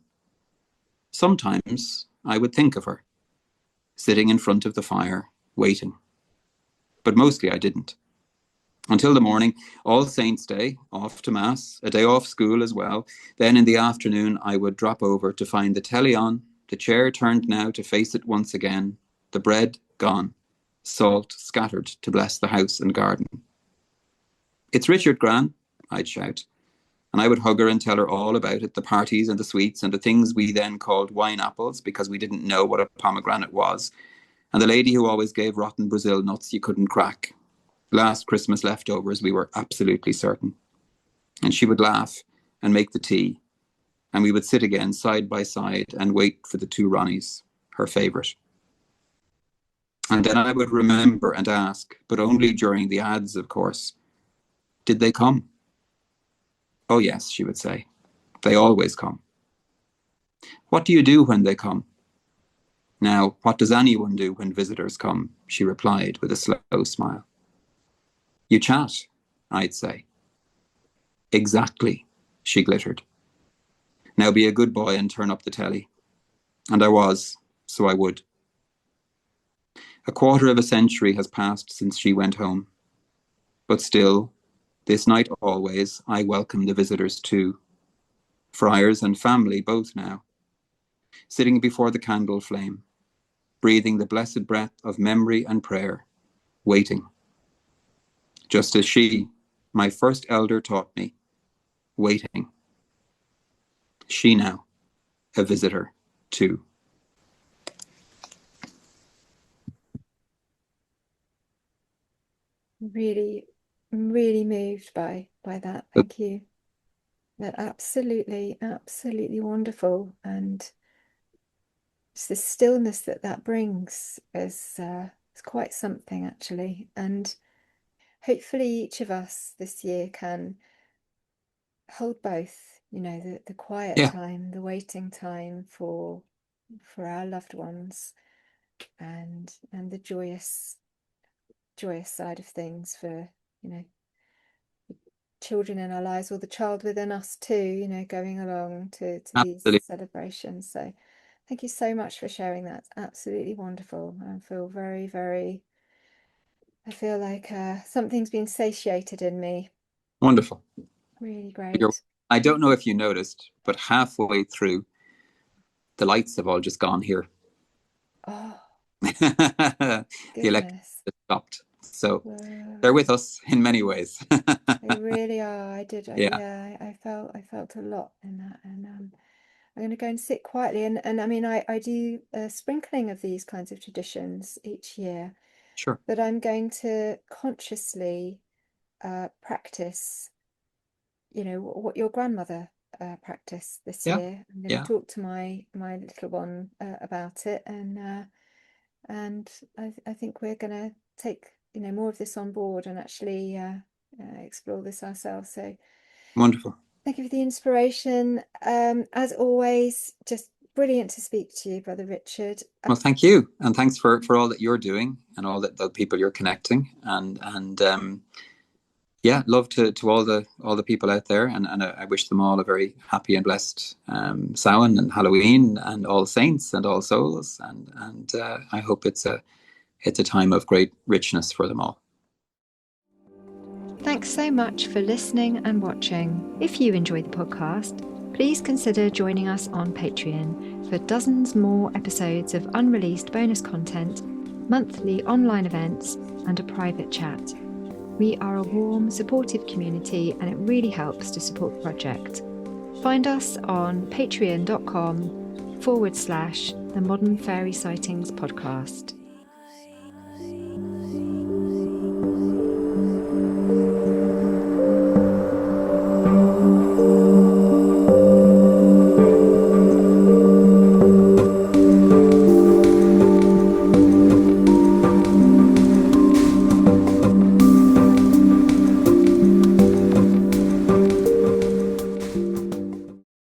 Sometimes I would think of her, sitting in front of the fire, waiting. But mostly I didn't. Until the morning, All Saints' Day, off to Mass, a day off school as well. Then in the afternoon, I would drop over to find the telly on, the chair turned now to face it once again, the bread gone, salt scattered to bless the house and garden. It's Richard, Gran, I'd shout. And I would hug her and tell her all about it, the parties and the sweets and the things we then called wine apples because we didn't know what a pomegranate was. And the lady who always gave rotten Brazil nuts you couldn't crack. Last Christmas leftovers, we were absolutely certain. And she would laugh and make the tea. And we would sit again side by side and wait for the two Ronnies, her favourite. And then I would remember and ask, but only during the ads, of course, did they come? Oh yes, she would say. They always come. What do you do when they come? Now, what does anyone do when visitors come? She replied with a slow smile. You chat, I'd say. Exactly, she glittered. Now be a good boy and turn up the telly. And I was, so I would. A quarter of a century has passed since she went home. But still, this night always, I welcome the visitors too. Friars and family both now. Sitting before the candle flame, breathing the blessed breath of memory and prayer, waiting. Just as she, my first elder, taught me, waiting. She now, a visitor too. Really, really moved by that. Thank you. That absolutely, absolutely wonderful. And it's the stillness that brings is quite something actually. And hopefully each of us this year can hold both, the quiet time, the waiting time for our loved ones, and the joyous side of things for, children in our lives, or the child within us too, going along to these Absolutely. celebrations. So thank you so much for sharing that. It's absolutely wonderful. I feel very, very, I feel like something's been satiated in me. Wonderful. Really great. I don't know if you noticed, but halfway through, the lights have all just gone here. Oh, The electricity stopped. So they're with us in many ways. They really are. I did. Yeah. I felt a lot in that. And I'm going to go and sit quietly. And I mean, I do a sprinkling of these kinds of traditions each year. Sure. But I'm going to consciously practice, what your grandmother practiced this year. I'm going to talk to my little one about it, and I think we're going to take more of this on board and actually explore this ourselves. So wonderful. Thank you for the inspiration. As always, just brilliant to speak to you, Brother Richard. Well, thank you, and thanks for all that you're doing and all that the people you're connecting, and yeah, love to all the people out there, and I wish them all a very happy and blessed Samhain and Halloween and All Saints and All Souls, and I hope it's a time of great richness for them all. Thanks so much for listening and watching. If you enjoyed the podcast, please consider joining us on Patreon for dozens more episodes of unreleased bonus content, monthly online events, and a private chat. We are a warm, supportive community, and it really helps to support the project. Find us on patreon.com/the Modern Fairy Sightings Podcast.